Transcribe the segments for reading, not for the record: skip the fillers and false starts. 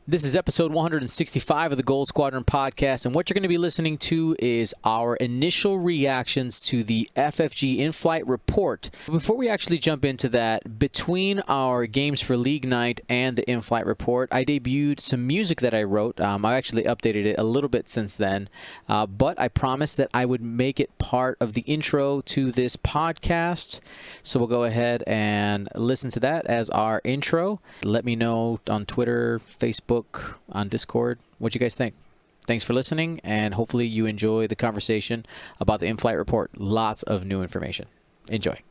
This is episode 165 of the Gold Squadron podcast, and what you're going to be listening to is our initial reactions to the FFG in-flight report. Before we actually jump into that, between our Games for League night and the in-flight report, I debuted some music that I wrote. I actually updated it a little bit since then, but I promised that I would make it part of the intro to this podcast. So we'll go ahead and listen to that as our intro. Let me know on Twitter, Facebook, on Discord what you guys think. Thanks for listening, and hopefully you enjoy the conversation about the in-flight report. Lots of new information. Enjoy.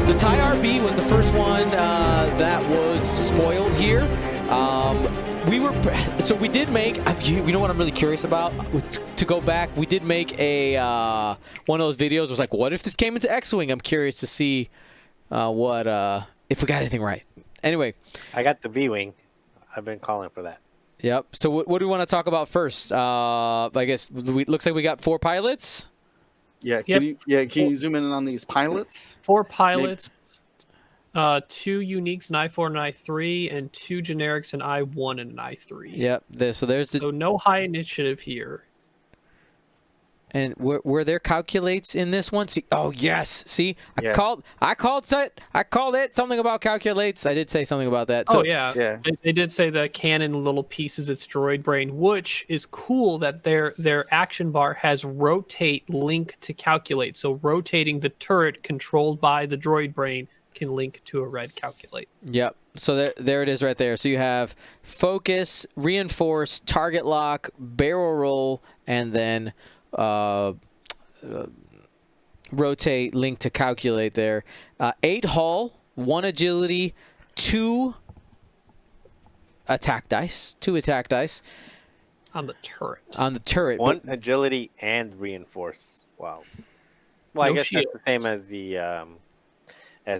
The Tie RB was the first one that was spoiled here. We did make, you know what I'm really curious about? To go back, we did make a one of those videos. It was like, what if this came into X-Wing? I'm curious to see if we got anything right. Anyway. I got the V-Wing. I've been calling for that. Yep. So what do we want to talk about first? I guess looks like we got 4 pilots. Yeah, can you zoom in on these pilots? 4 pilots, 2 uniques, an I4 and an I3, and 2 generics, an I1 and an I3. Yep. So no high initiative here. And were there calculates in this one? See, oh yes. See, I called it something about calculates. I did say something about that. So, oh yeah. They did say the cannon little pieces. It's droid brain, which is cool that their action bar has rotate link to calculate. So rotating the turret controlled by the droid brain can link to a red calculate. Yep. So there it is right there. So you have focus, reinforce, target lock, barrel roll, and then rotate, link to calculate there. 8 hull, 1 agility, 2 attack dice. On the turret. 1 agility and reinforce. Wow. Well, I guess that's the same as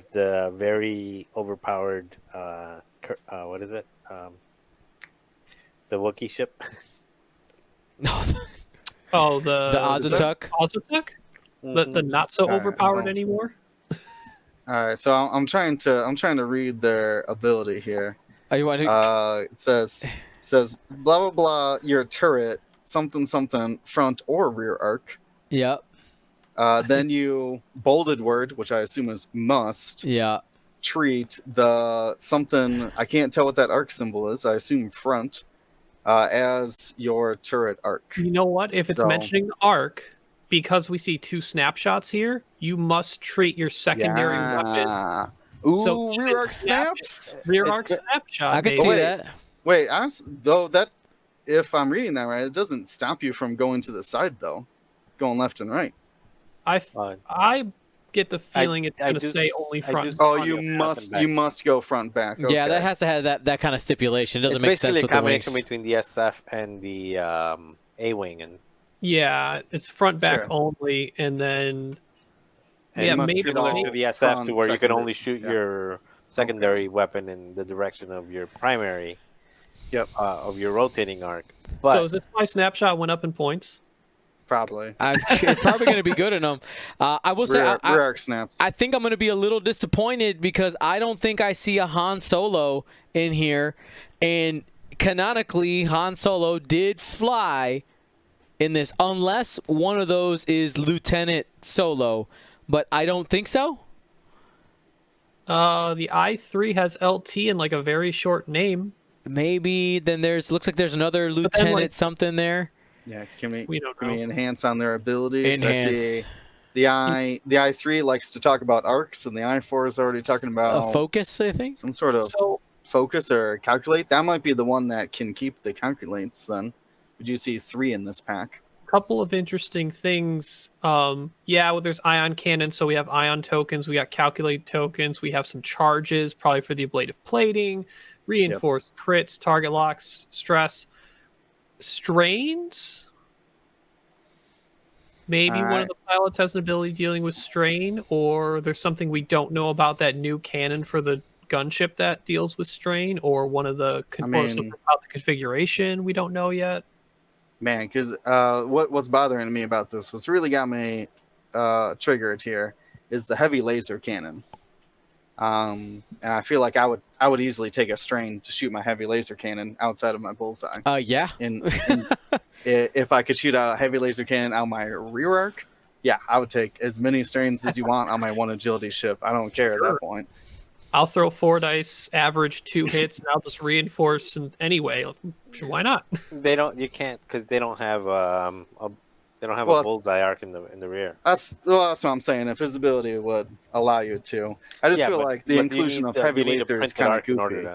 the very overpowered what is it? The Wookiee ship. No. Oh, the Azatuk? Azatuk? The not so overpowered anymore? All right, so I'm trying to read their ability here. Oh, you want to? It says blah blah blah. Your turret something something front or rear arc. Yep. Then you bolded word, which I assume is must. Yeah. Treat the something. I can't tell what that arc symbol is. I assume front. As your turret arc. You know what? If it's mentioning the arc, because we see 2 snapshots here, you must treat your secondary weapon. Ooh, so rear arc snaps. Rear arc snapshot. I could see that. Wait, if I'm reading that right, it doesn't stop you from going to the side though, going left and right. I get the feeling it's going to say only front. Oh, you must go front back. Okay. Yeah, that has to have that kind of stipulation. It doesn't make sense with the wings. It's basically a combination between the SF and the A-Wing. Yeah, it's front back only, and then maybe to the SF to where you can only shoot your secondary weapon in the direction of your primary. Of your rotating arc. But so is this why snapshot went up in points? probably. It's probably going to be good in them. I will say, Rear arc snaps. I think I'm going to be a little disappointed because I don't think I see a Han Solo in here. And canonically, Han Solo did fly in this, unless one of those is Lieutenant Solo. But I don't think so. The I-3 has LT and like a very short name. Maybe then looks like there's another Lieutenant something there. Yeah, can We don't know. we enhance on their abilities? I Enhance. see the I3 likes to talk about arcs, and the I4 is already talking about A focus, I think. some sort of So focus or calculate. That might be the one that can keep the calculates. Then, would you see 3 in this pack? couple of interesting things. There's ion cannon, so we have ion tokens, we got calculate tokens, we have some charges, probably for the ablative plating, reinforced crits, target locks, stress, strains. Maybe one of the pilots has an ability dealing with strain, or there's something we don't know about that new cannon for the gunship that deals with strain, or one of the or something about the configuration we don't know yet. Man, because what's bothering me about this, what's really got me triggered here, is the heavy laser cannon. And I feel like I would easily take a strain to shoot my heavy laser cannon outside of my bullseye. Yeah. And if I could shoot a heavy laser cannon out my rear arc, yeah, I would take as many strains as you want on my 1 agility ship. I don't care at that point. I'll throw 4 dice, average 2 hits, and I'll just reinforce. And anyway, why not? You can't because they don't have a bullseye arc in the rear. That's what I'm saying. If visibility would allow you to, I just feel like the inclusion of heavy laser is kind of goofy.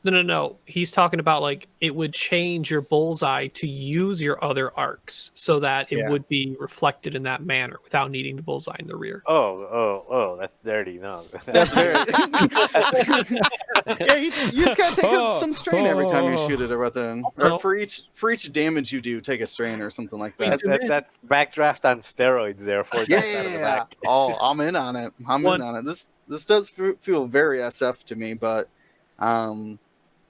No. He's talking about like it would change your bullseye to use your other arcs so that it would be reflected in that manner without needing the bullseye in the rear. Oh, that's dirty. No, that's very. Yeah, you just gotta take some strain every time you shoot it, or whatever. Or for each damage you do, take a strain or something like that. That's backdraft on steroids. There, yeah. Oh, I'm in on it. I'm in on it. This does feel very SF to me, but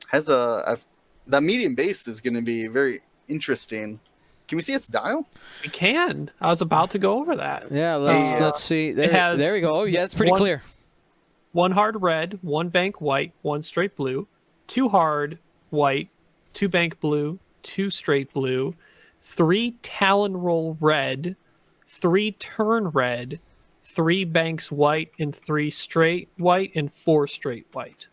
that medium base is going to be very interesting. Can we see its dial? We can. I was about to go over that. Yeah, let's see. There we go. Oh, yeah, it's pretty clear. 1 hard red, 1 bank white, 1 straight blue, 2 hard white, 2 bank blue, 2 straight blue, 3 talon roll red, 3 turn red, 3 banks white, and 3 straight white, and 4 straight white.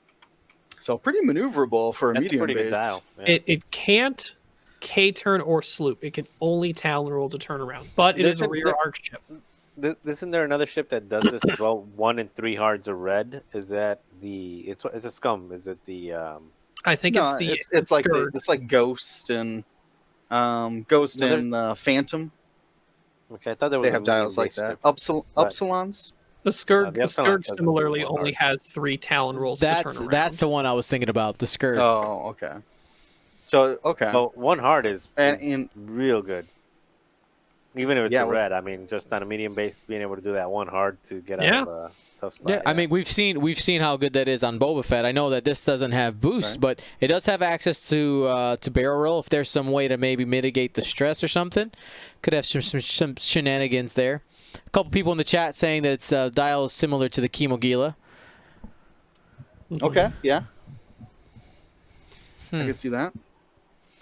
So pretty maneuverable for a medium base. Dial. Yeah. It can't K-turn or sloop. It can only talon roll to turn around, but it is a rear arc ship. Isn't there another ship that does this as well? 1 and 3 hards are red. Is that it's a scum? Is it the? I think it's like Ghost and Phantom. Okay, I thought they have dials like that. Upsilons. The Skurg similarly only has 3 talon rolls to turn around. That's the one I was thinking about, the Skurg. Oh, okay. So, okay. Well, 1 hard is real good. Even if it's red, I mean, just on a medium base, being able to do that 1 hard to get out of a tough spot. Yeah, I mean, we've seen how good that is on Boba Fett. I know that this doesn't have boost, but it does have access to barrel roll if there's some way to maybe mitigate the stress or something. Could have some shenanigans there. A couple people in the chat saying that its dial is similar to the Kimogila. Okay, yeah. I can see that.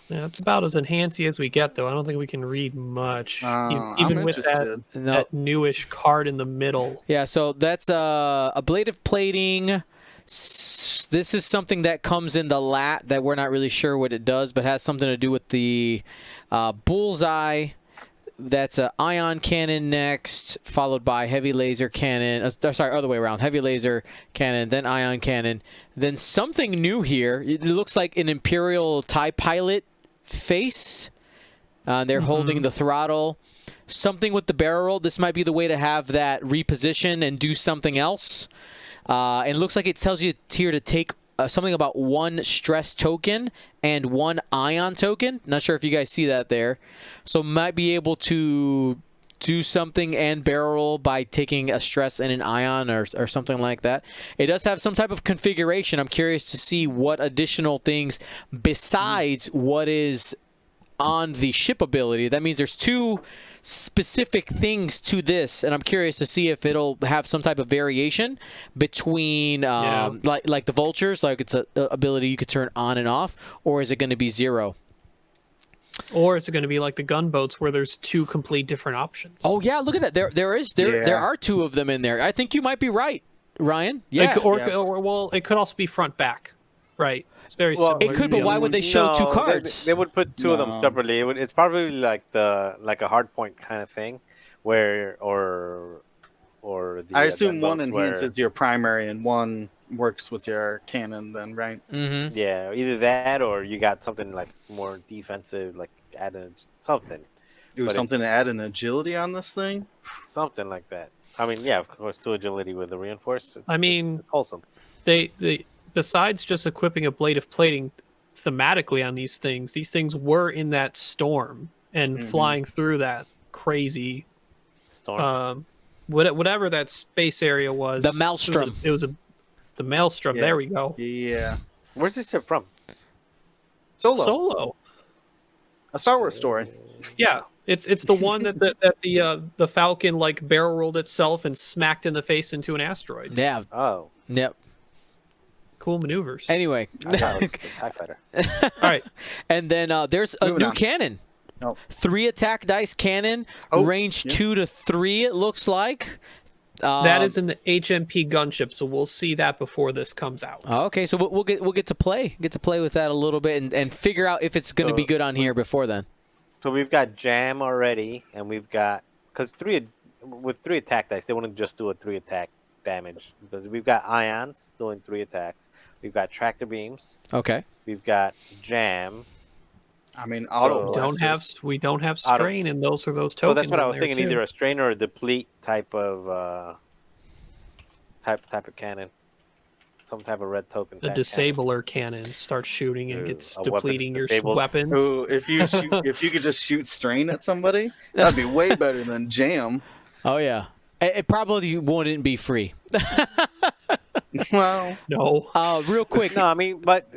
Yeah, it's about as enhancy as we get, though. I don't think we can read much, even with that newish card in the middle. Yeah, so that's ablative plating. This is something that comes in the lat that we're not really sure what it does, but has something to do with the bullseye. That's an ion cannon next, followed by heavy laser cannon. Sorry, other way around. Heavy laser cannon, then ion cannon. Then something new here. It looks like an Imperial Tie Pilot face. They're holding the throttle. Something with the barrel roll. This might be the way to have that reposition and do something else. And it looks like it tells you here to take something about 1 stress token and 1 ion token. Not sure if you guys see that there. So might be able to do something and barrel roll by taking a stress and an ion or something like that. It does have some type of configuration. I'm curious to see what additional things besides what is on the ship ability. That means there's 2 specific things to this, and I'm curious to see if it'll have some type of variation between like the vultures, like it's a ability you could turn on and off, or is it going to be 0? Or is it going to be like the gunboats where there's 2 complete different options? Oh yeah, look at that. There are 2 of them in there. I think you might be right, Ryan. Yeah. Well, it could also be front back, right? It's very similar. It could, but why would they show 2 cards? They would put 2 of them separately. It's probably like a hard point kind of thing, where or the, I assume one enhances your primary and one works with your cannon. Then, right? Mm-hmm. Yeah, either that or you got something like more defensive, like add something. Do something to add an agility on this thing. Something like that. I mean, yeah, of course, 2 agility with the reinforced. I mean, it's wholesome. They besides just equipping a blade of plating thematically on these things were in that storm and flying through that crazy storm. Whatever that space area was. The Maelstrom. It was the Maelstrom. Yeah. There we go. Yeah. Where's this ship from? Solo. A Star Wars story. Yeah. It's the one that the Falcon like barrel rolled itself and smacked in the face into an asteroid. Yeah. Oh. Yep. Cool maneuvers. Anyway. I thought it was a TIE fighter. All right. And then there's a new cannon. Nope. 3 attack dice cannon, range 2 to 3. It looks like. That is in the HMP gunship, so we'll see that before this comes out. Okay, so we'll get to play with that a little bit and figure out if it's going to be good on here before then. So we've got jam already, and we've got with 3 attack dice, they wouldn't just do a 3 attack damage because we've got ions doing 3 attacks. We've got tractor beams. Okay. We've got jam. I mean, auto. We don't have strain, and those are those tokens. Well, that's what I was thinking. Too. Either a strain or a deplete type of cannon, some type of red token. The disabler cannon starts shooting and gets a depleting your disabled. weapons. Ooh, if you could just shoot strain at somebody, that'd be way better than jam. Oh yeah, it probably wouldn't be free. Well, no. Real quick. No, I mean, but.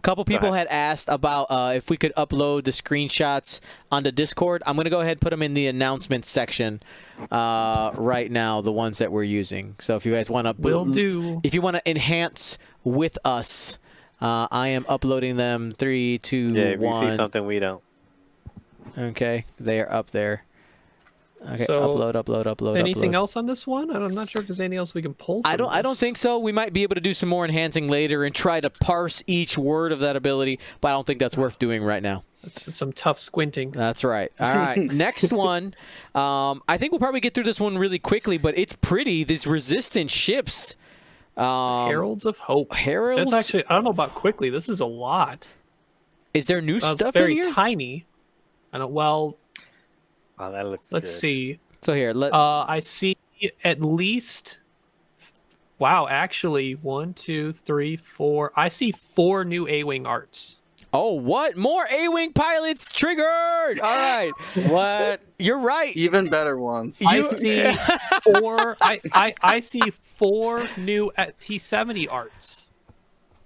Couple people had asked about if we could upload the screenshots onto Discord. I'm going to go ahead and put them in the announcements section right now, the ones that we're using. So if you guys want to if you want to enhance with us, I am uploading them. 3, 2, 1. Yeah, if you see something we don't. Okay, they are up there. Okay, so upload. Anything else on this one? I'm not sure if there's anything else we can pull. I don't think so. We might be able to do some more enhancing later and try to parse each word of that ability, but I don't think that's worth doing right now. That's some tough squinting. That's right. All right, next one. I think we'll probably get through this one really quickly, but it's pretty. These resistant ships. Heralds of Hope. Heralds. That's actually, I don't know about quickly. This is a lot. Is there new stuff it's very in here? Tiny. I don't. Well. Oh, that looks Let's good. see. So here, I see at least. Wow, actually, 1, 2, 3, 4. I see 4 new A-wing arts. Oh, what? More A-wing pilots triggered! All right. What? You're right. even better ones. I see 4. I see 4 new at T70 arts.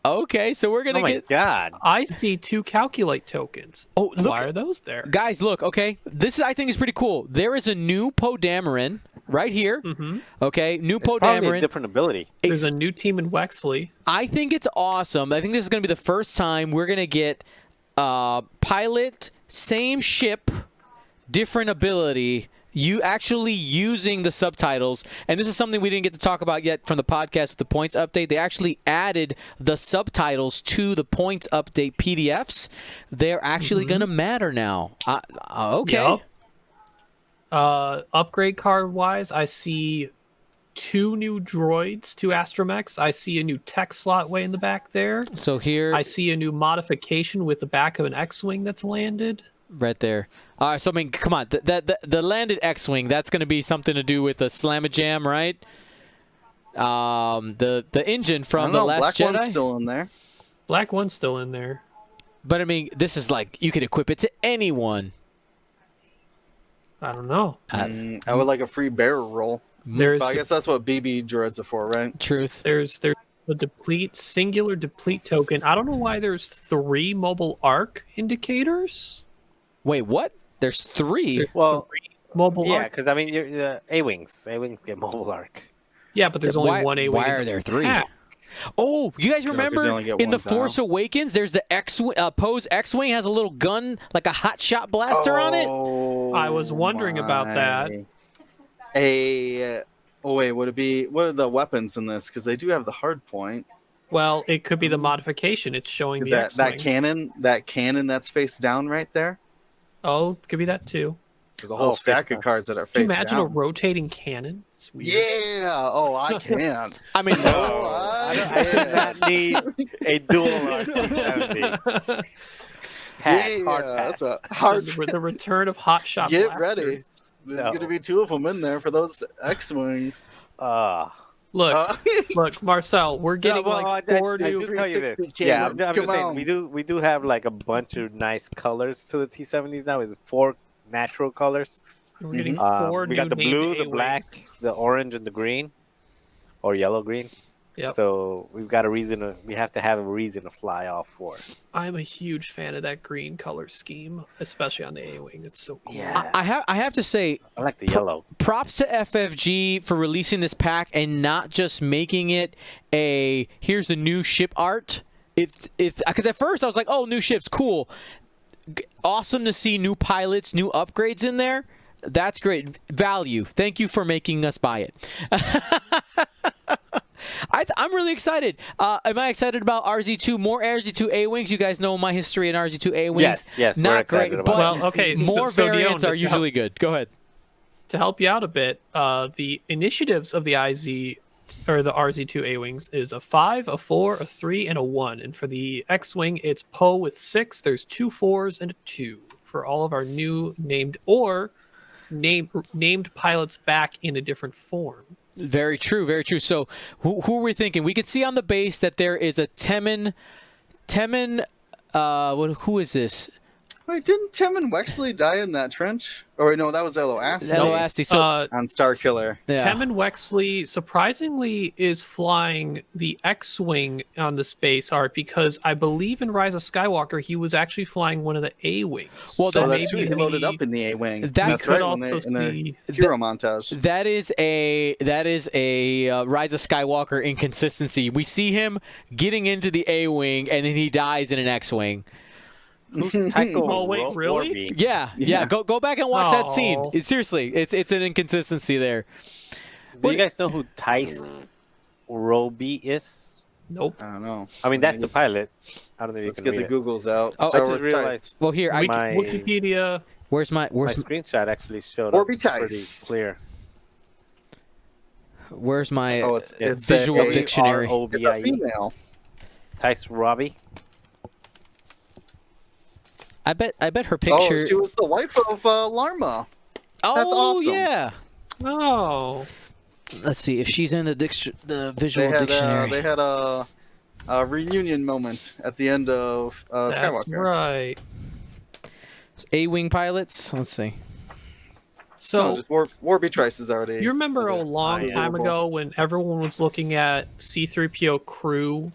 Okay, so we're gonna get. Oh my god! I see 2 calculate tokens. Oh, look! Why are those there, guys? Look, okay. This I think is pretty cool. There is a new Poe Dameron right here. Mm-hmm. Okay, new Poe Probably Dameron. a different ability. There's a new team in Wexley. I think it's awesome. I think this is gonna be the first time we're gonna get pilot, same ship, different ability. You actually using the subtitles, and this is something we didn't get to talk about yet from the podcast with the points update. They actually added the subtitles to the points update PDFs. They're actually going to matter now. Okay. Yep. Upgrade card wise, I see 2 new droids, 2 astromechs. I see a new tech slot way in the back there. So here I see a new modification with the back of an X-wing that's landed. Right there. All right, so I mean, come on, the landed X-wing, that's going to be something to do with the Slamajam, right? The engine from the Last Black Jedi. One's still in there. Black One's still in there. But I mean, this is like you could equip it to anyone. I don't know. I would like a free barrel roll. There's But I guess that's what BB droids are for, right? Truth. There's a singular deplete token. I don't know why there's 3 mobile arc indicators. Wait, what? There's 3. There's Well, 3 mobile yeah, arc. because I mean, you're A-wings. A-wings get mobile arc. Yeah, but there's only one A-wing. Why in are the there 3? pack. Oh, you guys 'cause you remember only get in The one dial. Force Awakens, there's the Poe's X-Wing has a little gun, like a hot shot blaster on it? Oh, I was wondering about that. Oh wait, would it be? What are the weapons in this? Because they do have the hard point. Well, it could be the modification. It's showing the That X-wing. cannon that's face down right there. Oh, could be that too. There's a whole face stack down. of cards that are Can you face imagine a down. rotating cannon? It's weird. Yeah. Oh, I can. I mean, No, I I do not need a dual arc T-70. Pass, hard pass. That's a hard. The return of hot shot. Get blasters. ready. There's No. going to be 2 of them in there for those X-wings. Look, look, Marcel, we're getting well, like I 4 do new. tell you this. 360 Yeah, cannon. I'm just Come saying on. we do have like a bunch of nice colors to the T-70s now. With 4 natural colors. We're getting Mm-hmm. 4 We new got the named blue, the A-wings. black, the orange, and the green, or yellow green. Yep. So we've got a reason to. We have to have a reason to fly all 4. I'm a huge fan of that green color scheme, especially on the A-wing. It's so cool. Yeah, I have to say, I like the yellow. props to FFG for releasing this pack and not just making it a here's the new ship art. If because at first I was like, oh, new ships, cool, awesome to see new pilots, new upgrades in there. That's great value. Thank you for making us buy it. I'm really excited. Am I excited about RZ2? More RZ2 A-wings. You guys know my history in RZ2 A-wings. Yes, we're not excited great, about but it. Well, okay, more so variants Dion, are usually good. Go ahead. To help you out a bit, the initiatives of the IZ or the RZ2 A-wings is a 5, a 4, a 3, and a 1. And for the X-wing, it's Poe with 6. There's 2 4s and a 2 for all of our new named or named pilots back in a different form. Very true, very true. So who are we thinking? We can see on the base that there is a Temin, who is this? Wait, didn't Tim and Wexley die in that trench? Or wait, no, that was Eloasti Eloasti. So on Star Killer. yeah. Temin Wexley surprisingly is flying the X-wing on the space art because I believe in Rise of Skywalker he was actually flying one of the A-wings. Well, So that- that's true. He loaded up in the A-wing. That's right could in also their see- hero montage. That is a Rise of Skywalker inconsistency. We see him getting into the A-wing and then he dies in an X-wing. Oh, wait, really? Yeah. Go back and watch that scene. Aw. Seriously, it's an inconsistency there. Do you guys know who Tice Roby is? Nope. I don't know. I mean, that's the pilot. I don't know if Let's you get can the read it. Googles out. Oh, I Star just Wars realized- Tights. Well, here My- Wikipedia. where's my My screenshot actually showed Orby up pretty Tice. clear. where's my Oh, it's visual a- dictionary? It's a Robie. female. Tice Robbie. I bet her Oh, picture. she was the wife of Larma. Oh, that's awesome. yeah. Oh. Let's see if she's in the visual dictionary. They had a reunion moment at the end of That's Skywalker. right. A-wing pilots. Let's see. So No, just Warby Trice is already. you remember a Okay. long Yeah. time ago when everyone was looking at C-3PO crew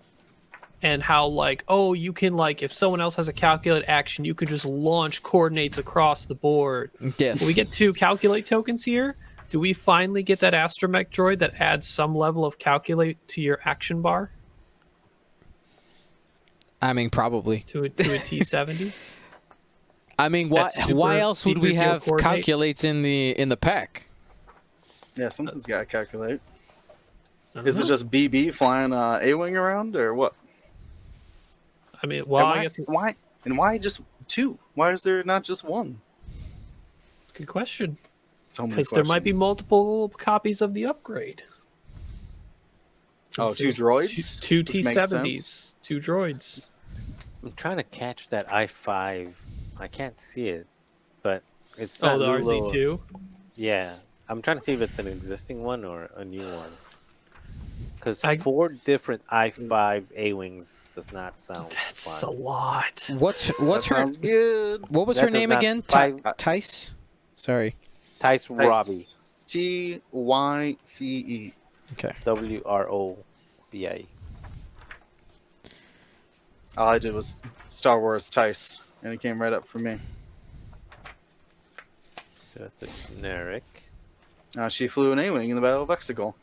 and how like, oh, you can like if someone else has a calculate action, you could just launch coordinates across the board. Yes. We get 2 calculate tokens here. Do we finally get that astromech droid that adds some level of calculate to your action bar I mean, probably. to a T-70? I mean, That's super why else would we C-3PO have coordinate. calculates in the pack? Yeah, something's got to calculate. I don't Is it know. just BB flying A-wing around or what? I mean, well, And I guess why just 2? Why is there not just 1? good question. So many Because there might be questions. multiple copies of the upgrade. Oh, 2 droids. Two Which makes sense. T-70s, 2 droids. I'm trying to catch that I-5. I can't see it, but it's Oh, not the Lulo. RZ2. Yeah, I'm trying to see if it's an existing one or a new one. Because I- 4 different I-5 A-wings does not sound That's fun. a lot. What's That her sounds good. what was That her does name not again? five- Tice. Sorry. Tice Robbie. Tyce. Okay. Wrobie. All I did was Star Wars Tice, and it came right up for me. That's a generic. She flew an A-wing in the Battle of Exegol.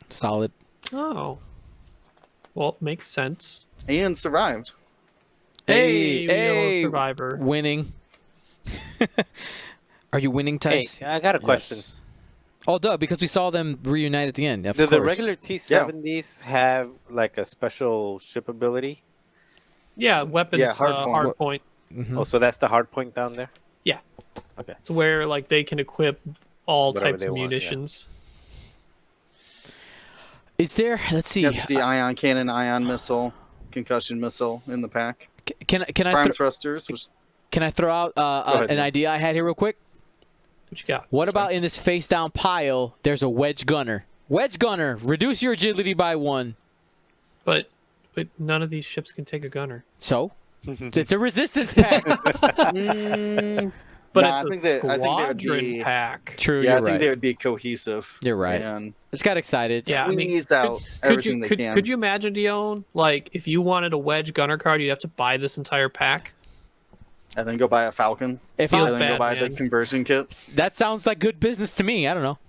Solid. Oh. Well, makes sense. And survived. Hey, hey, survivor. Winning. Are you winning, Hey, Tice? I got a question. Yes. Oh, duh, because we saw them reunite at the end. Of Do course. the regular T-70s have like a special ship ability? Yeah, weapons Yeah, hard point. hard point. Oh, so that's the hard point down there? Yeah. Okay. It's where like they can equip all Whatever types they of want, yeah. munitions. Is there? Let's see. That's the ion cannon, ion missile, concussion missile in the pack. Can I Prime thrusters, which can I throw out ahead, an man. idea I had here real quick? What you got? What about in this face down pile? There's a wedge gunner. Wedge gunner. Reduce your agility by 1. But none of these ships can take a gunner. So it's a resistance pack. But Nah, it's a I think they would squadron be. pack. True, Yeah, I you're think right. they would be cohesive. You're right. And Just got excited. Yeah, I mean, squeezed out everything they can. Could you imagine, Dion? Like, if you wanted a wedge gunner card, you'd have to buy this entire pack. And then go buy a Falcon. If Feels I, And then bad, go buy man. the conversion kits. that sounds like good business to me. I don't know.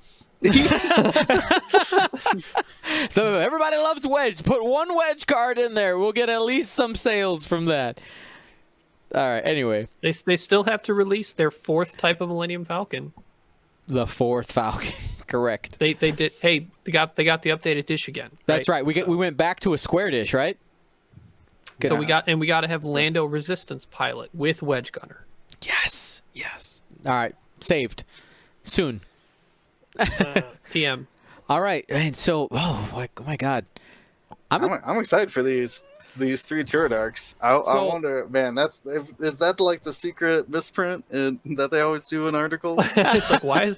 So everybody loves wedge. Put one wedge card in there. We'll get at least some sales from that. All right. Anyway, They still have to release their 4th type of Millennium Falcon. the 4th Falcon. Correct. They did. Hey, they got the updated dish again. That's right. We went back to a square dish, right? So we got to have Lando Resistance Pilot with wedge gunner. Yes. Yes. All right. Saved. Soon. TM. All right. And so, oh my God. I'm excited for these 3 turret arcs. I wonder, man, is that like the secret misprint that they always do in articles? It's like, why are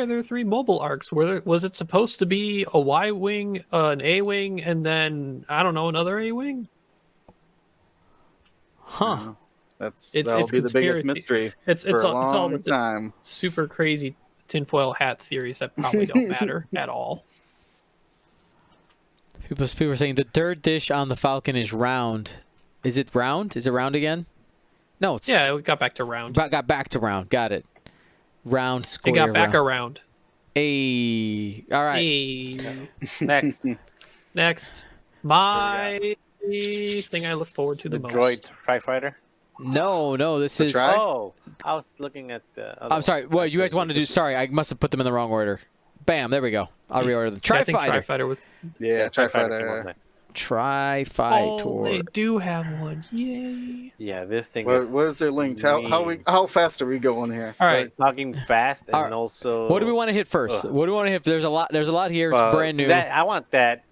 there 3 mobile arcs? Was it supposed to be a Y wing, an A wing, and then I don't know, another A wing? Huh. That'll it's be the biggest conspiracy. Mystery It's for a all long the time. super crazy tinfoil hat theories that probably don't matter at all. People are saying the 3rd dish on the Falcon is round. Is it round? Is it round again? No, it's Yeah, we got back to round. got back to round. Got it. Round It square. got back round. around. Hey. All right. Hey. Next, Next, my thing I look forward to the the most. droid TIE Fighter. No, this The is. tri- Oh, I was looking at the other I'm sorry. one. What you guys wanted to do? Sorry, I must have put them in the wrong order. Bam. There we go. I'll reorder them. I think Tri-Fighter. Tri-Fighter was. Yeah, TIE Fighter came up Tri-Fighter. next. Tri-Fighter. Oh, they do have one. Yay! Yeah, this thing What is is their linked? How fast are we going here? All right. we're talking fast and All right. also. What do we want to hit first? Ugh. What do we want to hit? There's a lot here. It's brand new. I want that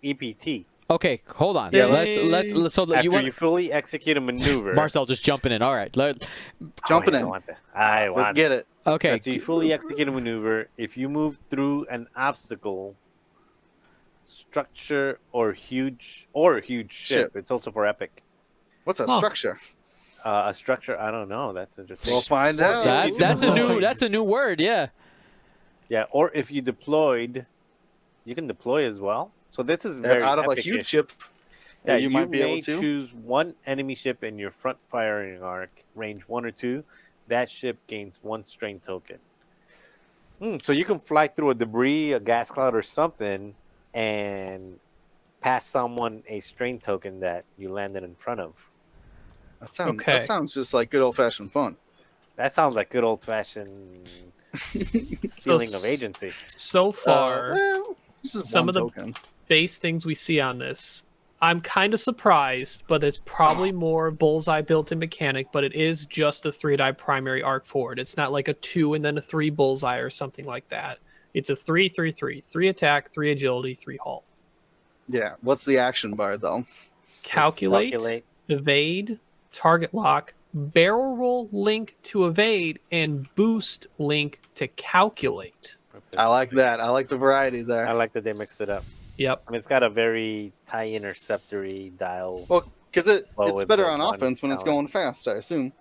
EPT. Okay, hold on. Yeah, let's so After you want you fully execute a maneuver. Marcel just jumping in. All right. Jumping I in. want that. I Let's want get it. Okay. After you fully execute a maneuver, if you move through an obstacle, structure, or huge ship, Ship. it's also for epic. What's that Huh. structure? A structure, I don't know. That's interesting. We'll find out. That's a new word. Yeah. Yeah, or if you deployed, you can deploy as well. So this is very Out of a epic-ish. huge ship. Yeah, you might be may able to. choose one enemy ship in your front firing arc, range 1 or 2. That ship gains 1 strain token. So you can fly through a debris, a gas cloud, or something, and pass someone a strain token that you landed in front of. That sounds Okay. just like good old fashioned fun. That sounds like good old fashioned stealing of agency. So far, Well, this is some one of the- token. base things we see on this, I'm kind of surprised, but there's probably more bullseye built-in mechanic, but it is just a 3-die primary arc forward. It's not like a 2 and then a 3 bullseye or something like that. It's a 3-3-3, 3 attack, 3 agility, 3 hull. Yeah. What's the action bar though? Calculate, evade, target lock, barrel roll link to evade, and boost link to calculate. That's it. I like that. I like the variety there. I like that they mixed it up. Yep. I mean, it's got a very TIE interceptory dial. Well, because Well, it's with better the on one offense when it's talent. going fast, I assume.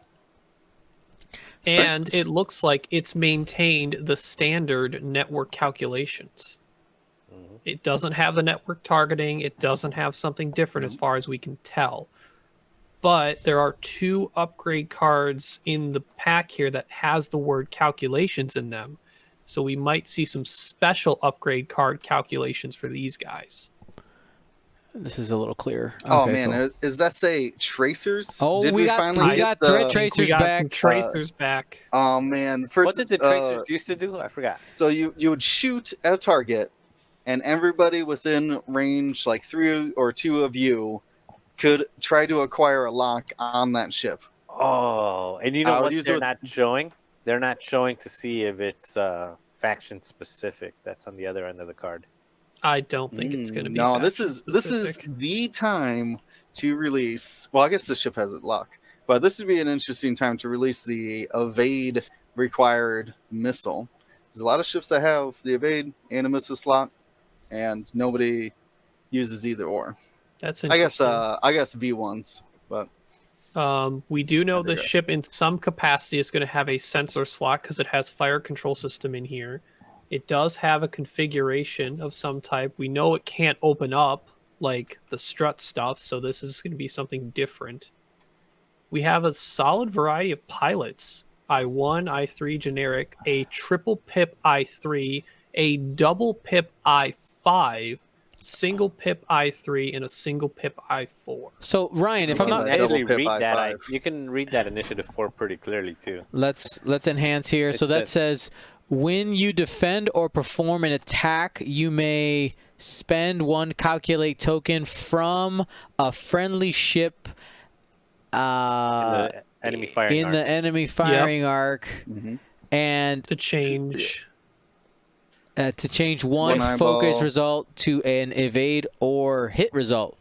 And it looks like it's maintained the standard network calculations. Mhm. It doesn't have the network targeting. It doesn't have something different as far as we can tell. but there are 2 upgrade cards in the pack here that has the word calculations in them. So we might see some special upgrade card calculations for these guys. This is a little clearer. Oh Okay, man, cool. Is that say tracers? Oh, Did we got thread We tracers got back. some tracers back. Oh man, What first did the tracers used to do? I forgot. so you would shoot at a target, and everybody within range, like 3 or 2 of you, could try to acquire a lock on that ship. Oh, and you know I would what use they're it- not showing? They're not showing to see if it's faction specific. That's on the other end of the card. I don't think it's going to be. No, this is faction-specific. the time to release. Well, I guess the ship has it locked, but this would be an interesting time to release the evade required missile. There's a lot of ships that have the evade and a missile slot, and nobody uses either or. That's I guess interesting. V1s, but We do know the digress. ship in some capacity is going to have a sensor slot because it has fire control system in here. It does have a configuration of some type. We know it can't open up like the strut stuff, so this is going to be something different. We have a solid variety of pilots. I1, I3 generic, a triple pip I3, a double pip I5, single pip I3, and a single pip I4. So Ryan, if I'm Yeah, not, that if, double pip read that. I5. You can read that initiative 4 pretty clearly too. let's enhance here. So It that says- says when you defend or perform an attack, you may spend 1 calculate token from a friendly ship In the enemy firing in arc. the enemy firing arc, Mhm. and To change. to change one One focus eyeball. result to an evade or hit result.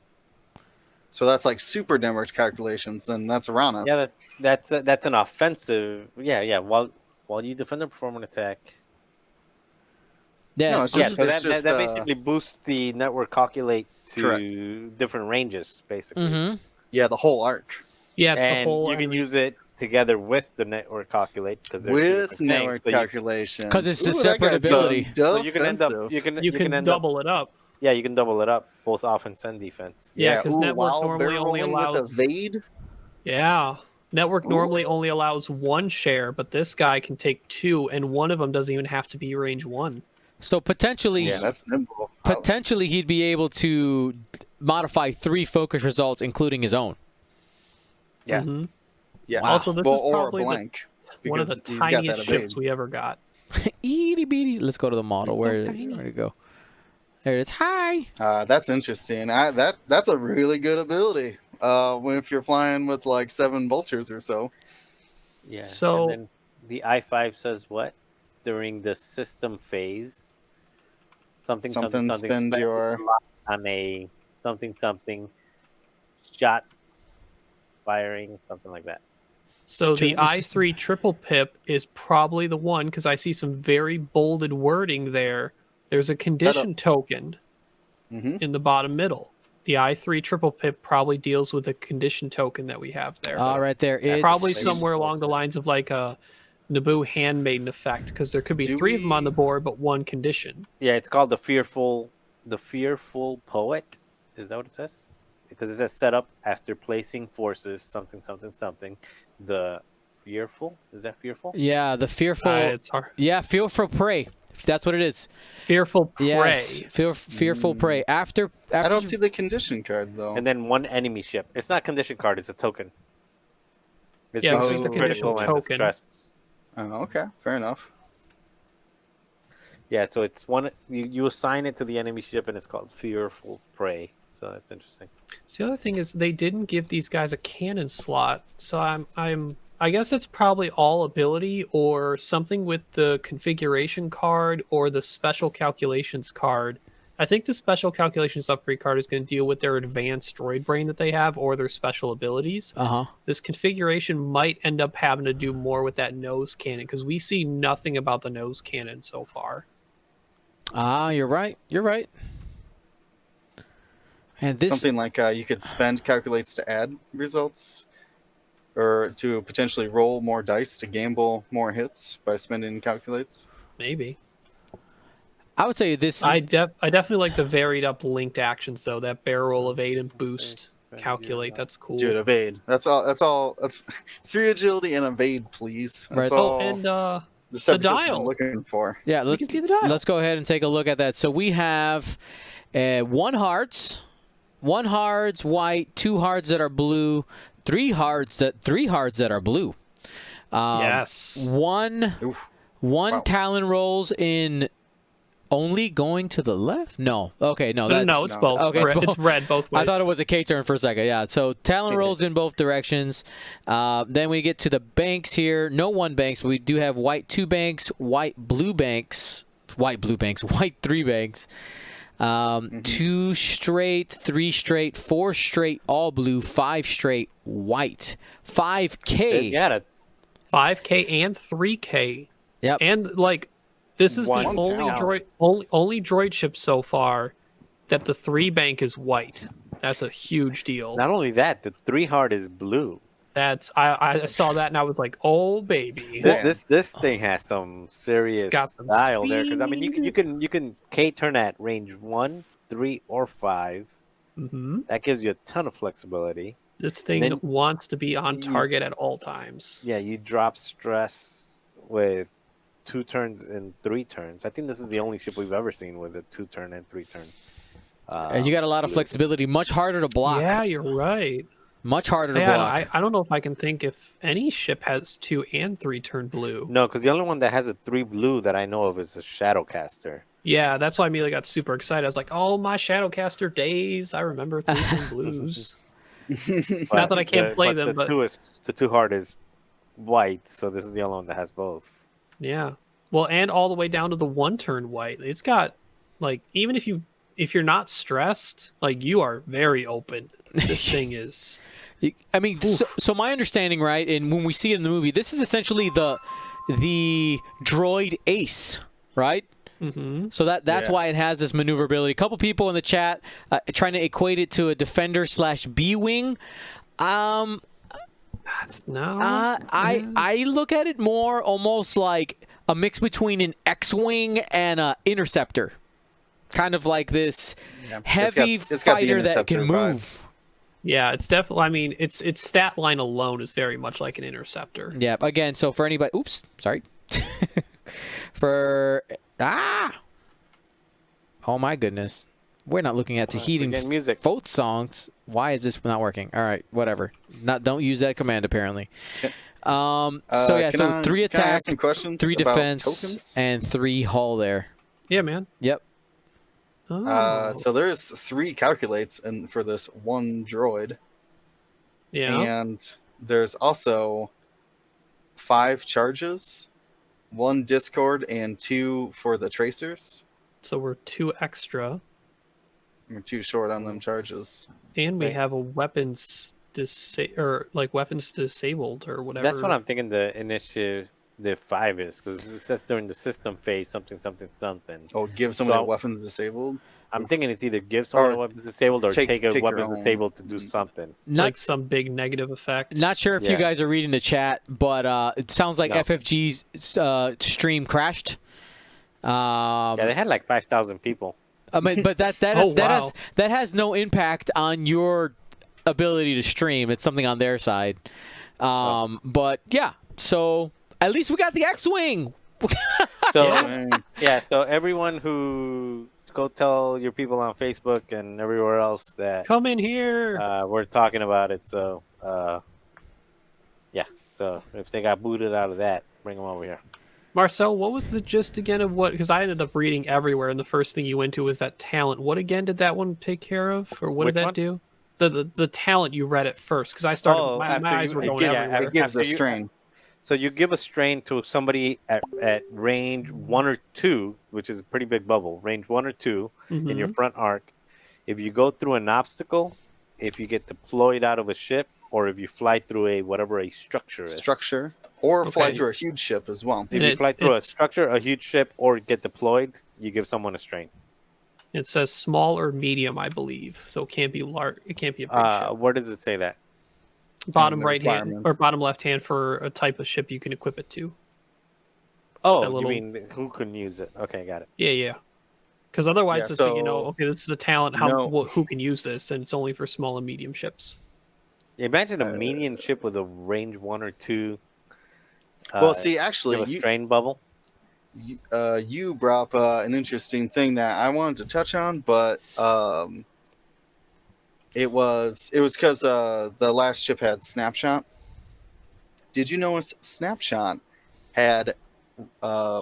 so that's like super network calculations. Then that's around us. Yeah, that's an offensive. Yeah. While you defend or perform an attack. Yeah, No, it's Yeah, just- so it's that just, basically boosts the network calculate to Correct. different ranges, basically. mm-hmm. Yeah, the whole arc Yeah, it's And the whole. you can enemy. use it together with the network calculate because with network calculations. 'Cause it's a Ooh, that separate guy's ability. going So you can end up defensive. You can end double it up. Yeah, you can double it up, both offense and defense. Yeah, 'cause ooh, network while normally only barreling allows- with evade. Yeah. Network normally only allows 1 share, but this guy can take 2, and one of them doesn't even have to be range 1. So potentially, Yeah, that's nimble. potentially he'd be able to modify 3 focus results, including his own. Yes. Mhm. Yeah. Wow. Also, this Well, is or a probably blank. one of the because he's got tiniest that evade. ships we ever got. Itty bitty. Let's go to the model. It's so Where'd tiny. it go? There it is. Hi. That's interesting. That's a really good ability. When if you're flying with like 7 vultures or so. Yeah. So- and then the I5 says what? During the system phase, something Something spend spend your- lock on a something shot firing, something like that. So the During the system- I3 triple pip is probably the one because I see some very bolded wording there. There's a condition token Mm-hmm. in the bottom middle. The I3 triple pip probably deals with a condition token that we have there. All right, there. It's Probably Maybe somewhere it's along the closer. lines of like a Naboo handmaiden effect because there could be Do 3 of them on we- the board, but 1 condition. Yeah, it's called the fearful poet. Is that what it says? Because it says set up after placing forces something. The fearful, is that fearful? Yeah, the fearful. It's hard. Yeah, fearful prey. That's what it is. Fearful prey. Yes, fearful prey. After I don't you- see the condition card though. And then 1 enemy ship. It's not condition card, it's a token. It's Yeah, it's basically just a critical condition and token. distress. Oh, okay, fair enough. Yeah, so it's one you assign it to the enemy ship and it's called fearful prey. So that's interesting. So the other thing is they didn't give these guys a cannon slot, so I guess it's probably all ability or something with the configuration card or the special calculations card. I think the special calculations upgrade card is going to deal with their advanced droid brain that they have or their special abilities. Uh-huh. This configuration might end up having to do more with that nose cannon because we see nothing about the nose cannon so far. Ah, you're right. You're right. And this Something like you could spend calculates to add results, or to potentially roll more dice to gamble more hits by spending calculates. Maybe. I would say this I definitely like the varied up linked actions though. That barrel roll, evade, and boost. calculate. That's cool. Dude, evade. That's all. That's 3 agility and evade, please. That's Right. all and the Separatists are dial. looking for. Yeah, You can see the dial. let's go ahead and take a look at that. So we have 1 hearts, 1 hearts white, 2 hearts that are blue, 3 hearts that are blue. Yes. One Wow. Talon rolls in only going to the left? No. Okay, no. No, That's, no, it's both. Okay, It's red both ways. I thought it was a K turn for a second. Yeah. So Talon rolls in both directions. Then we get to the banks here. No 1 banks, but we do have white 2 banks, white blue banks, white 3 banks. 2 straight, 3 straight, 4 straight, all blue, 5 straight, white. 5K. You got it. 5K and 3K. Yep. And like, this is the One only town. only droid ship so far that the 3 bank is white. That's a huge deal. Not only that, the 3 heart is blue. That's I saw that and I was like, oh baby. This thing has some serious got some style there, because I mean speed. you can K turn at range 1, 3, or 5. Hmm. That gives you a ton of flexibility. This thing Then- wants to be on target at all times. Yeah, you drop stress with 2 turns and 3 turns. I think this is the only ship we've ever seen with a 2 turn and 3 turn. And you got a lot of flexibility. Much harder to block. Yeah, you're right. Much harder to Yeah, block. I don't know if I can think if any ship has 2 and 3 turn blue. No, because the only one that has a 3 blue that I know of is a Shadowcaster. Yeah, that's why I immediately got super excited. I was like, oh, my Shadowcaster days. I remember 3 turn blues. Not that I can't play them, but the 2 heart is white, so this is the only one that has both. yeah. Well, and all the way down to the 1 turn white. It's got, like, even if you're not stressed, like, you are very open. This thing is. I mean, so my understanding, right, and when we see it in the movie, this is essentially the droid ace, right? Mm-hmm. So that's why it has this maneuverability. A couple people in the chat trying to equate it to a defender / B-wing. That's no. I look at it more almost like a mix between an X-wing and an interceptor, kind of like this heavy it's got the fighter that can interceptor vibe. move. Yeah, it's definitely. I mean, its stat line alone is very much like an interceptor. Yeah. Again, so for anybody, oops, sorry. For oh my goodness, we're not looking at Tahitian getting music. folk songs. Why is this not working? All right, whatever. Don't use that command apparently. So yeah, so 3 can I attack, ask some questions 3 about defense, tokens? and 3 hull there. Yeah, man. Yep. Oh. So there's 3 calculates for this 1 droid, yeah. and there's also 5 charges, 1 discord, and 2 for the tracers. So we're 2 extra, We're too short on them charges. and we Right. have a weapons weapons disabled or whatever. That's what I'm thinking the initiative 5 is, because it says during the system phase something. Oh, give someone So- weapons disabled. I'm thinking it's either give someone Or a weapons disabled or take take a your weapons own- disabled to do something. like some big negative effect. Not sure if you Yeah. guys are reading the chat, but it sounds like No. FFG's stream crashed. Yeah, they had like 5,000 people. I mean, but that Oh, wow. has no impact on your ability to stream. It's something on their side. But yeah, so at least we got the X-wing. So Dang. yeah, so everyone who go tell your people on Facebook and everywhere else that Come in here. we're talking about it. So yeah, so if they got booted out of that, bring them over here. Marcel, what was the gist again of what? Because I ended up reading everywhere, and the first thing you went to was that talent. What again did that one take care of, or what Which did that one? do? The talent you read at first, because I started. Oh, my after eyes you- were yeah, going everywhere. It gives After a you- strain. So you give a strain to somebody at range 1 or 2, which is a pretty big bubble. Range 1 or 2 in your front arc. If you go through an obstacle, if you get deployed out of a ship, or if you fly through a structure is. Structure. Or fly Okay. through a huge ship as well. If And you fly through a it's- structure, a huge ship, or get deployed, you give someone a strain. It says small or medium, I believe, so it can't be large. It can't be a big ship. Where does it say that? Bottom the right hand requirements. or bottom left hand for a type of ship you can equip it to. Oh, That little- you mean who can use it? Okay, got it. Yeah. Because otherwise, Yeah, it's so- okay, this is a talent. Who can use this? And it's only for small and medium ships. Imagine a medium ship with a range 1 or 2. Well, see, Give actually, a strain bubble. you brought up an interesting thing that I wanted to touch on, but it was because the last ship had Snapshot. Did you notice Snapshot had